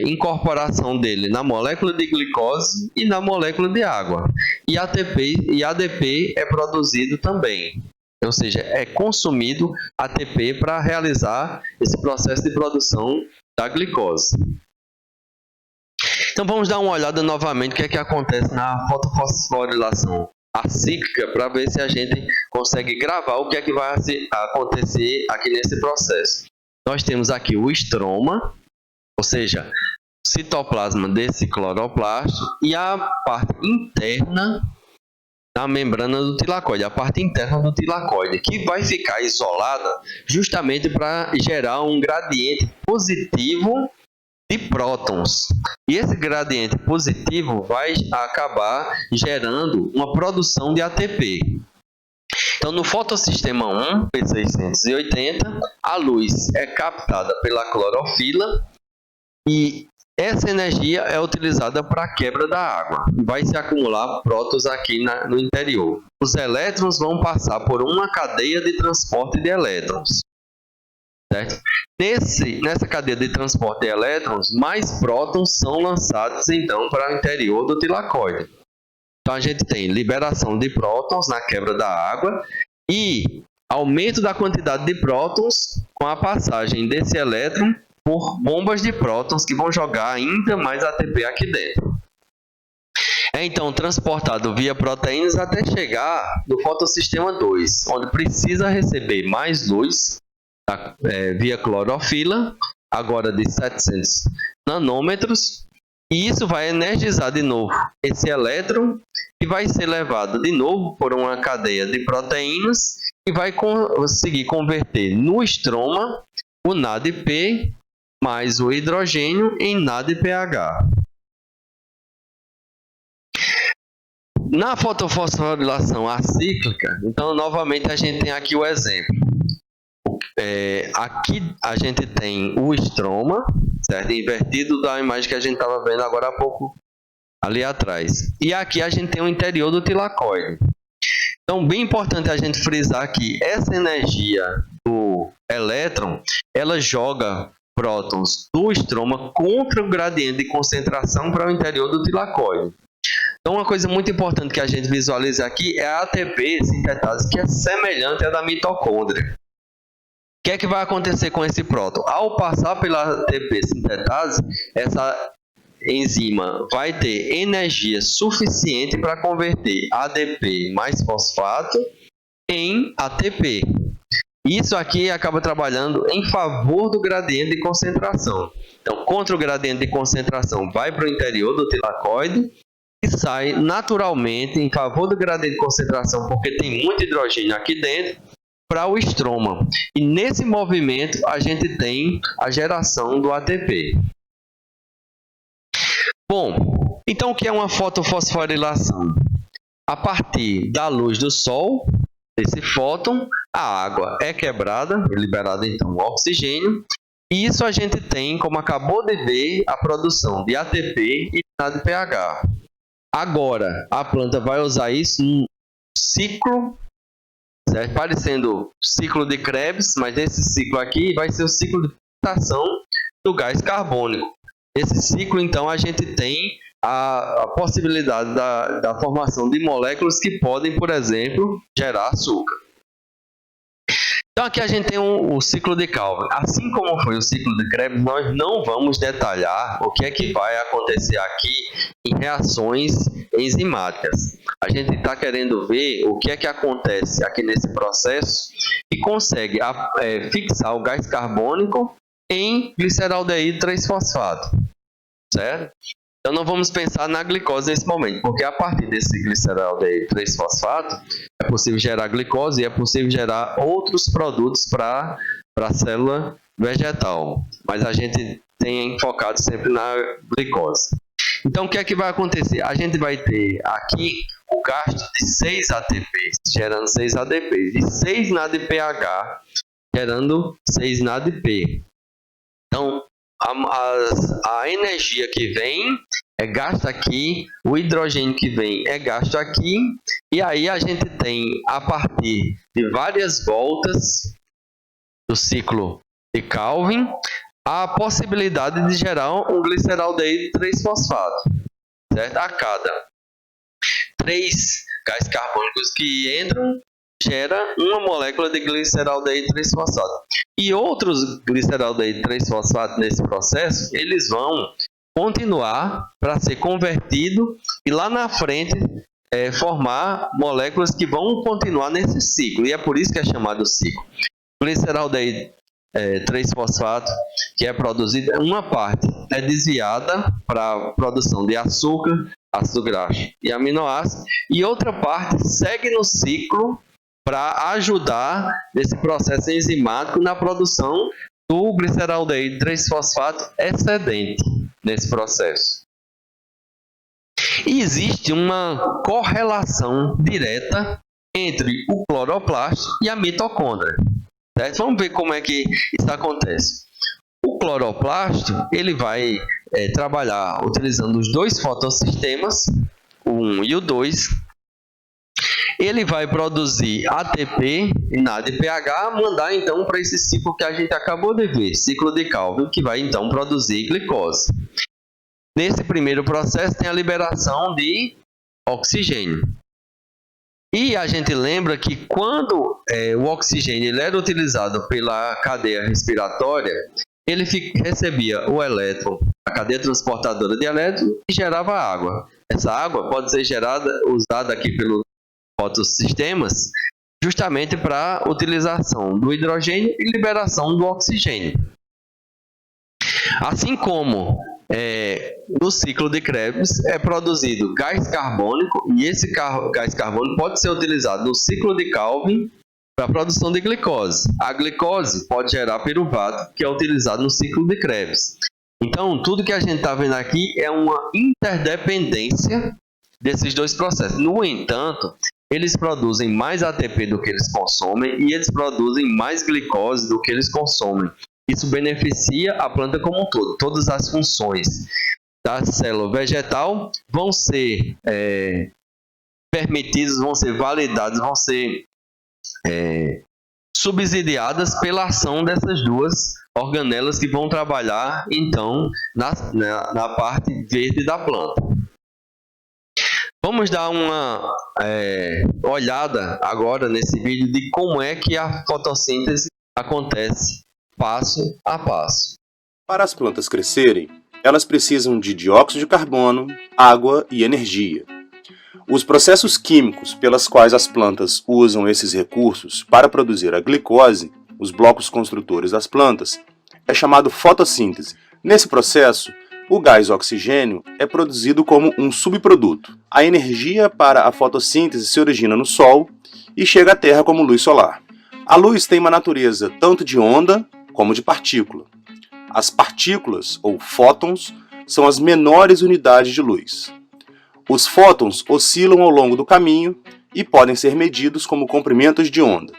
incorporação dele na molécula de glicose e na molécula de água. E ATP e ADP é produzido também. Ou seja, é consumido ATP para realizar esse processo de produção da glicose. Então vamos dar uma olhada novamente o que é que acontece na fotofosforilação acíclica para ver se a gente consegue gravar o que é que vai acontecer aqui nesse processo. Nós temos aqui o estroma, ou seja, o citoplasma desse cloroplasto e a parte interna da membrana do tilacoide, a parte interna do tilacoide, que vai ficar isolada justamente para gerar um gradiente positivo de prótons. E esse gradiente positivo vai acabar gerando uma produção de ATP. Então, no fotossistema 1, P680, a luz é captada pela clorofila e essa energia é utilizada para a quebra da água. Vai se acumular prótons aqui no interior. Os elétrons vão passar por uma cadeia de transporte de elétrons. Certo? Nessa cadeia de transporte de elétrons, mais prótons são lançados então para o interior do tilacoide. Então a gente tem liberação de prótons na quebra da água e aumento da quantidade de prótons com a passagem desse elétron por bombas de prótons que vão jogar ainda mais ATP aqui dentro. É então transportado via proteínas até chegar no fotossistema 2, onde precisa receber mais luz via clorofila, agora de 700 nanômetros, e isso vai energizar de novo esse elétron e vai ser levado de novo por uma cadeia de proteínas e vai conseguir converter no estroma o NADP mais o hidrogênio em NADPH. Na fotofosforilação acíclica, então novamente a gente tem aqui o exemplo. Aqui a gente tem o estroma, certo? Invertido da imagem que a gente estava vendo agora há pouco ali atrás. E aqui a gente tem o interior do tilacoide. Então, bem importante a gente frisar que essa energia do elétron, ela joga prótons do estroma contra o gradiente de concentração para o interior do tilacoide. Então, uma coisa muito importante que a gente visualiza aqui é a ATP sintetase, que é semelhante à da mitocôndria. O que é que vai acontecer com esse próton? Ao passar pela ATP sintetase, enzima vai ter energia suficiente para converter ADP mais fosfato em ATP. Isso aqui acaba trabalhando em favor do gradiente de concentração. Então, contra o gradiente de concentração, vai para o interior do tilacoide e sai naturalmente em favor do gradiente de concentração, porque tem muito hidrogênio aqui dentro, para o estroma. E nesse movimento, a gente tem a geração do ATP. Bom, então o que é uma fotofosforilação? A partir da luz do Sol, desse fóton, a água é quebrada, liberado então o oxigênio, e isso a gente tem, como acabou de ver, a produção de ATP e NADPH. Agora, a planta vai usar isso num ciclo, certo? Parecendo ciclo de Krebs, mas esse ciclo aqui vai ser o ciclo de fixação do gás carbônico. Nesse ciclo, então, a gente tem a possibilidade da formação de moléculas que podem, por exemplo, gerar açúcar. Então, aqui a gente tem o ciclo de Calvin. Assim como foi o ciclo de Krebs, nós não vamos detalhar o que é que vai acontecer aqui em reações enzimáticas. A gente está querendo ver o que é que acontece aqui nesse processo e consegue fixar o gás carbônico em gliceraldeído 3-fosfato, certo? Então, não vamos pensar na glicose nesse momento, porque a partir desse gliceraldeído 3-fosfato é possível gerar glicose e é possível gerar outros produtos para a célula vegetal. Mas a gente tem focado sempre na glicose. Então, o que é que vai acontecer? A gente vai ter aqui o gasto de 6 ATPs, gerando 6 ADPs, e 6 NADPH, gerando 6 NADP. Então, a energia que vem é gasta aqui, o hidrogênio que vem é gasto aqui, e aí a gente tem, a partir de várias voltas do ciclo de Calvin, a possibilidade de gerar um gliceraldeído 3-fosfato, certo? A cada 3 gás carbônicos que entram, gera uma molécula de gliceraldeído 3-fosfato. E outros gliceraldeído 3-fosfato nesse processo, eles vão continuar para ser convertido e lá na frente formar moléculas que vão continuar nesse ciclo. E é por isso que é chamado ciclo. Gliceraldeído 3-fosfato, que é produzido, uma parte é desviada para a produção de açúcar, ácido graxo e aminoácido, e outra parte segue no ciclo para ajudar nesse processo enzimático na produção do gliceraldeído 3-fosfato excedente nesse processo. E existe uma correlação direta entre o cloroplasto e a mitocôndria. Certo? Vamos ver como é que isso acontece. O cloroplasto ele vai trabalhar utilizando os dois fotossistemas, o 1 e o 2. Ele vai produzir ATP e NADPH, mandar então para esse ciclo que a gente acabou de ver, ciclo de Calvin, que vai então produzir glicose. Nesse primeiro processo tem a liberação de oxigênio. E a gente lembra que quando o oxigênio ele era utilizado pela cadeia respiratória, ele recebia o elétron, a cadeia transportadora de elétrons, e gerava água. Essa água pode ser usada aqui pelos fotossistemas, justamente para utilização do hidrogênio e liberação do oxigênio. Assim como no ciclo de Krebs é produzido gás carbônico, e esse gás carbônico pode ser utilizado no ciclo de Calvin para a produção de glicose. A glicose pode gerar piruvato, que é utilizado no ciclo de Krebs. Então, tudo que a gente está vendo aqui é uma interdependência desses dois processos. No entanto, eles produzem mais ATP do que eles consomem e eles produzem mais glicose do que eles consomem. Isso beneficia a planta como um todo. Todas as funções da célula vegetal vão ser permitidas, vão ser validadas, vão ser subsidiadas pela ação dessas duas organelas que vão trabalhar, então, na parte verde da planta. Vamos dar uma olhada agora nesse vídeo de como é que a fotossíntese acontece passo a passo. Para as plantas crescerem, elas precisam de dióxido de carbono, água e energia. Os processos químicos pelos quais as plantas usam esses recursos para produzir a glicose, os blocos construtores das plantas, é chamado fotossíntese. Nesse processo, o gás oxigênio é produzido como um subproduto. A energia para a fotossíntese se origina no Sol e chega à Terra como luz solar. A luz tem uma natureza tanto de onda como de partícula. As partículas, ou fótons, são as menores unidades de luz. Os fótons oscilam ao longo do caminho e podem ser medidos como comprimentos de onda.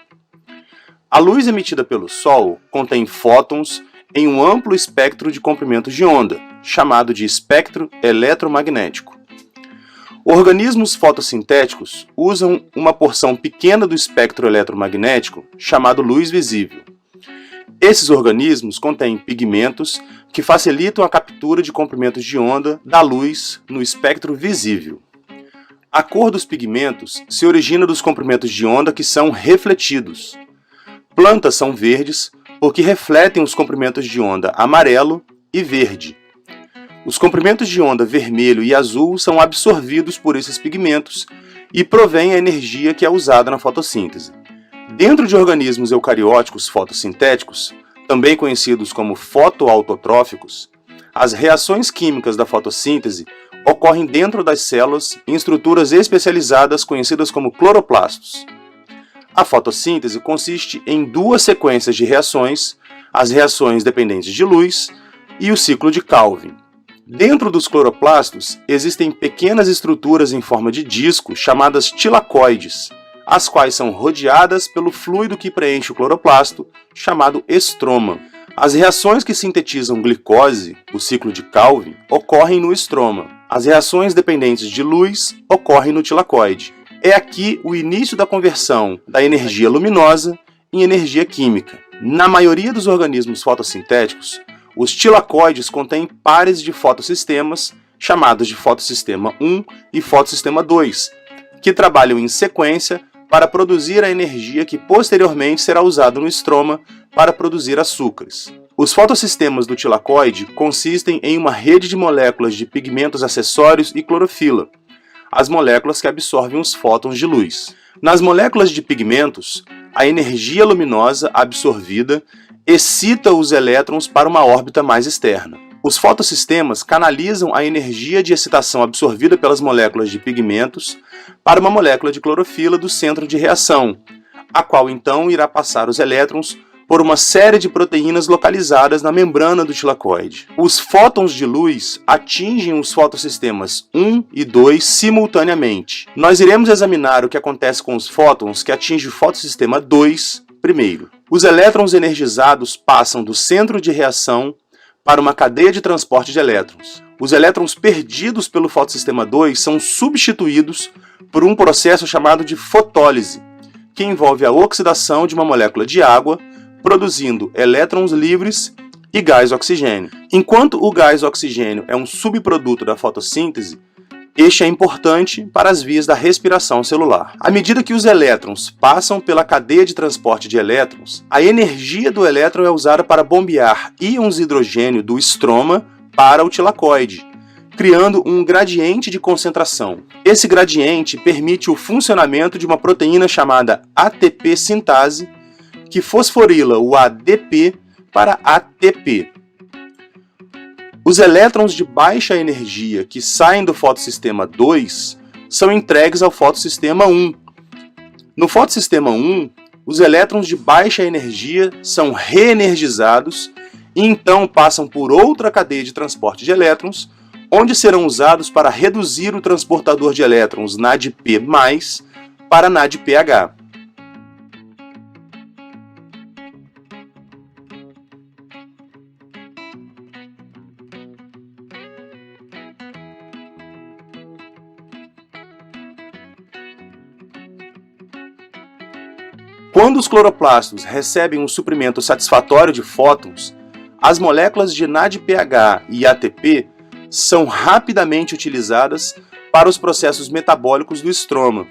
A luz emitida pelo Sol contém fótons em um amplo espectro de comprimentos de onda, chamado de espectro eletromagnético. Organismos fotossintéticos usam uma porção pequena do espectro eletromagnético, chamado luz visível. Esses organismos contêm pigmentos que facilitam a captura de comprimentos de onda da luz no espectro visível. A cor dos pigmentos se origina dos comprimentos de onda que são refletidos. Plantas são verdes porque refletem os comprimentos de onda amarelo e verde. Os comprimentos de onda vermelho e azul são absorvidos por esses pigmentos e provêm a energia que é usada na fotossíntese. Dentro de organismos eucarióticos fotossintéticos, também conhecidos como fotoautotróficos, as reações químicas da fotossíntese ocorrem dentro das células em estruturas especializadas conhecidas como cloroplastos. A fotossíntese consiste em duas sequências de reações, as reações dependentes de luz e o ciclo de Calvin. Dentro dos cloroplastos existem pequenas estruturas em forma de disco chamadas tilacoides, as quais são rodeadas pelo fluido que preenche o cloroplasto, chamado estroma. As reações que sintetizam glicose, o ciclo de Calvin, ocorrem no estroma. As reações dependentes de luz ocorrem no tilacoide. É aqui o início da conversão da energia luminosa em energia química. Na maioria dos organismos fotossintéticos, os tilacoides contêm pares de fotossistemas, chamados de fotossistema 1 e fotossistema 2, que trabalham em sequência para produzir a energia que posteriormente será usada no estroma para produzir açúcares. Os fotossistemas do tilacoide consistem em uma rede de moléculas de pigmentos acessórios e clorofila, as moléculas que absorvem os fótons de luz. Nas moléculas de pigmentos, a energia luminosa absorvida excita os elétrons para uma órbita mais externa. Os fotossistemas canalizam a energia de excitação absorvida pelas moléculas de pigmentos para uma molécula de clorofila do centro de reação, a qual então irá passar os elétrons por uma série de proteínas localizadas na membrana do tilacoide. Os fótons de luz atingem os fotossistemas 1 e 2 simultaneamente. Nós iremos examinar o que acontece com os fótons que atingem o fotossistema 2 primeiro. Os elétrons energizados passam do centro de reação para uma cadeia de transporte de elétrons. Os elétrons perdidos pelo fotossistema 2 são substituídos por um processo chamado de fotólise, que envolve a oxidação de uma molécula de água, produzindo elétrons livres e gás oxigênio. Enquanto o gás oxigênio é um subproduto da fotossíntese, este é importante para as vias da respiração celular. À medida que os elétrons passam pela cadeia de transporte de elétrons, a energia do elétron é usada para bombear íons de hidrogênio do estroma para o tilacoide, criando um gradiente de concentração. Esse gradiente permite o funcionamento de uma proteína chamada ATP sintase, que fosforila o ADP para ATP. Os elétrons de baixa energia que saem do fotossistema 2 são entregues ao fotossistema 1. No fotossistema 1, os elétrons de baixa energia são reenergizados e então passam por outra cadeia de transporte de elétrons, onde serão usados para reduzir o transportador de elétrons NADP+, para NADPH. Quando os cloroplastos recebem um suprimento satisfatório de fótons, as moléculas de NADPH e ATP são rapidamente utilizadas para os processos metabólicos do estroma.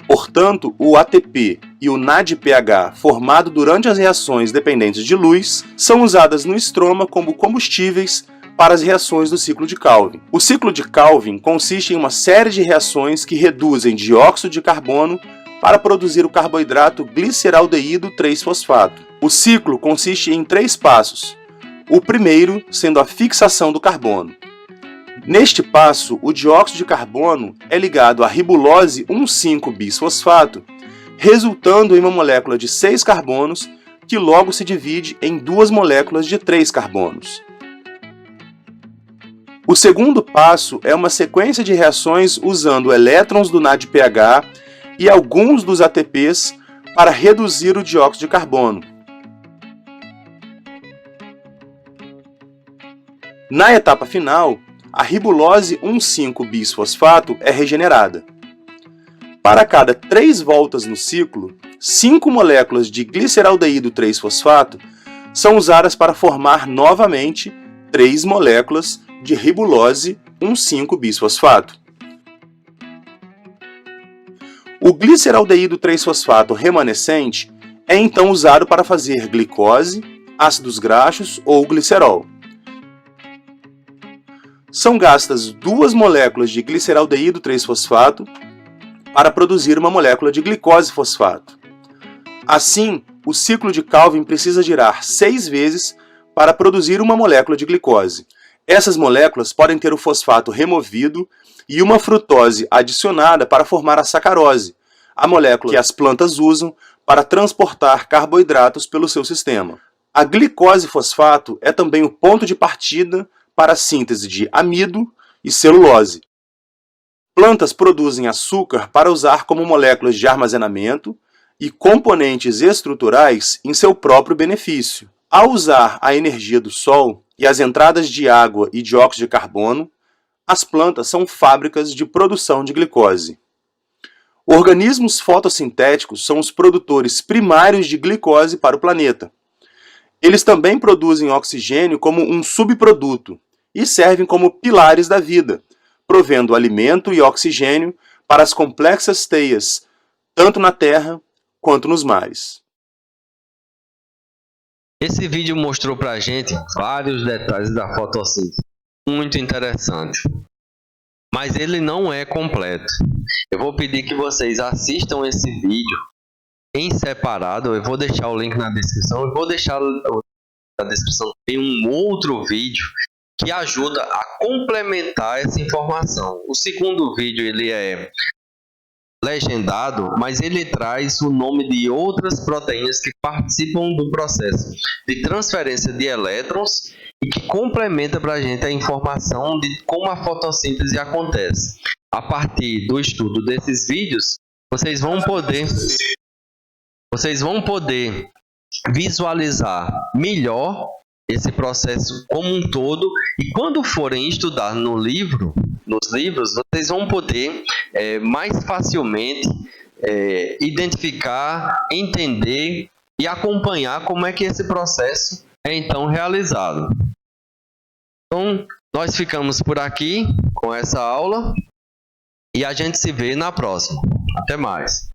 Portanto, o ATP e o NADPH, formado durante as reações dependentes de luz, são usadas no estroma como combustíveis para as reações do ciclo de Calvin. O ciclo de Calvin consiste em uma série de reações que reduzem dióxido de carbono para produzir o carboidrato gliceraldeído 3-fosfato. O ciclo consiste em 3 passos, o primeiro sendo a fixação do carbono. Neste passo, o dióxido de carbono é ligado à ribulose 1,5-bisfosfato, resultando em uma molécula de 6 carbonos que logo se divide em 2 moléculas de 3 carbonos. O segundo passo é uma sequência de reações usando elétrons do NADPH e alguns dos ATPs para reduzir o dióxido de carbono. Na etapa final, a ribulose 1,5-bisfosfato é regenerada. Para cada 3 voltas no ciclo, 5 moléculas de gliceraldeído 3-fosfato são usadas para formar novamente 3 moléculas de ribulose 1,5-bisfosfato. O gliceraldeído 3-fosfato remanescente é então usado para fazer glicose, ácidos graxos ou glicerol. São gastas 2 moléculas de gliceraldeído 3-fosfato para produzir uma molécula de glicose-fosfato. Assim, o ciclo de Calvin precisa girar 6 vezes para produzir uma molécula de glicose. Essas moléculas podem ter o fosfato removido e uma frutose adicionada para formar a sacarose, a molécula que as plantas usam para transportar carboidratos pelo seu sistema. A glicose-fosfato é também o ponto de partida para a síntese de amido e celulose. Plantas produzem açúcar para usar como moléculas de armazenamento e componentes estruturais em seu próprio benefício. Ao usar a energia do sol e as entradas de água e dióxido de carbono, as plantas são fábricas de produção de glicose. Organismos fotossintéticos são os produtores primários de glicose para o planeta. Eles também produzem oxigênio como um subproduto e servem como pilares da vida, provendo alimento e oxigênio para as complexas teias, tanto na terra quanto nos mares. Esse vídeo mostrou pra gente vários detalhes da fotossíntese, muito interessante. Mas ele não é completo. Eu vou pedir que vocês assistam esse vídeo em separado. Eu vou deixar o link na descrição. Eu vou deixar na descrição tem um outro vídeo que ajuda a complementar essa informação. O segundo vídeo ele é legendado, mas ele traz o nome de outras proteínas que participam do processo de transferência de elétrons e que complementa para a gente a informação de como a fotossíntese acontece. A partir do estudo desses vídeos, vocês vão poder visualizar melhor esse processo como um todo, e quando forem estudar nos livros, vocês vão poder mais facilmente identificar, entender e acompanhar como é que esse processo é então realizado. Então, nós ficamos por aqui com essa aula e a gente se vê na próxima. Até mais!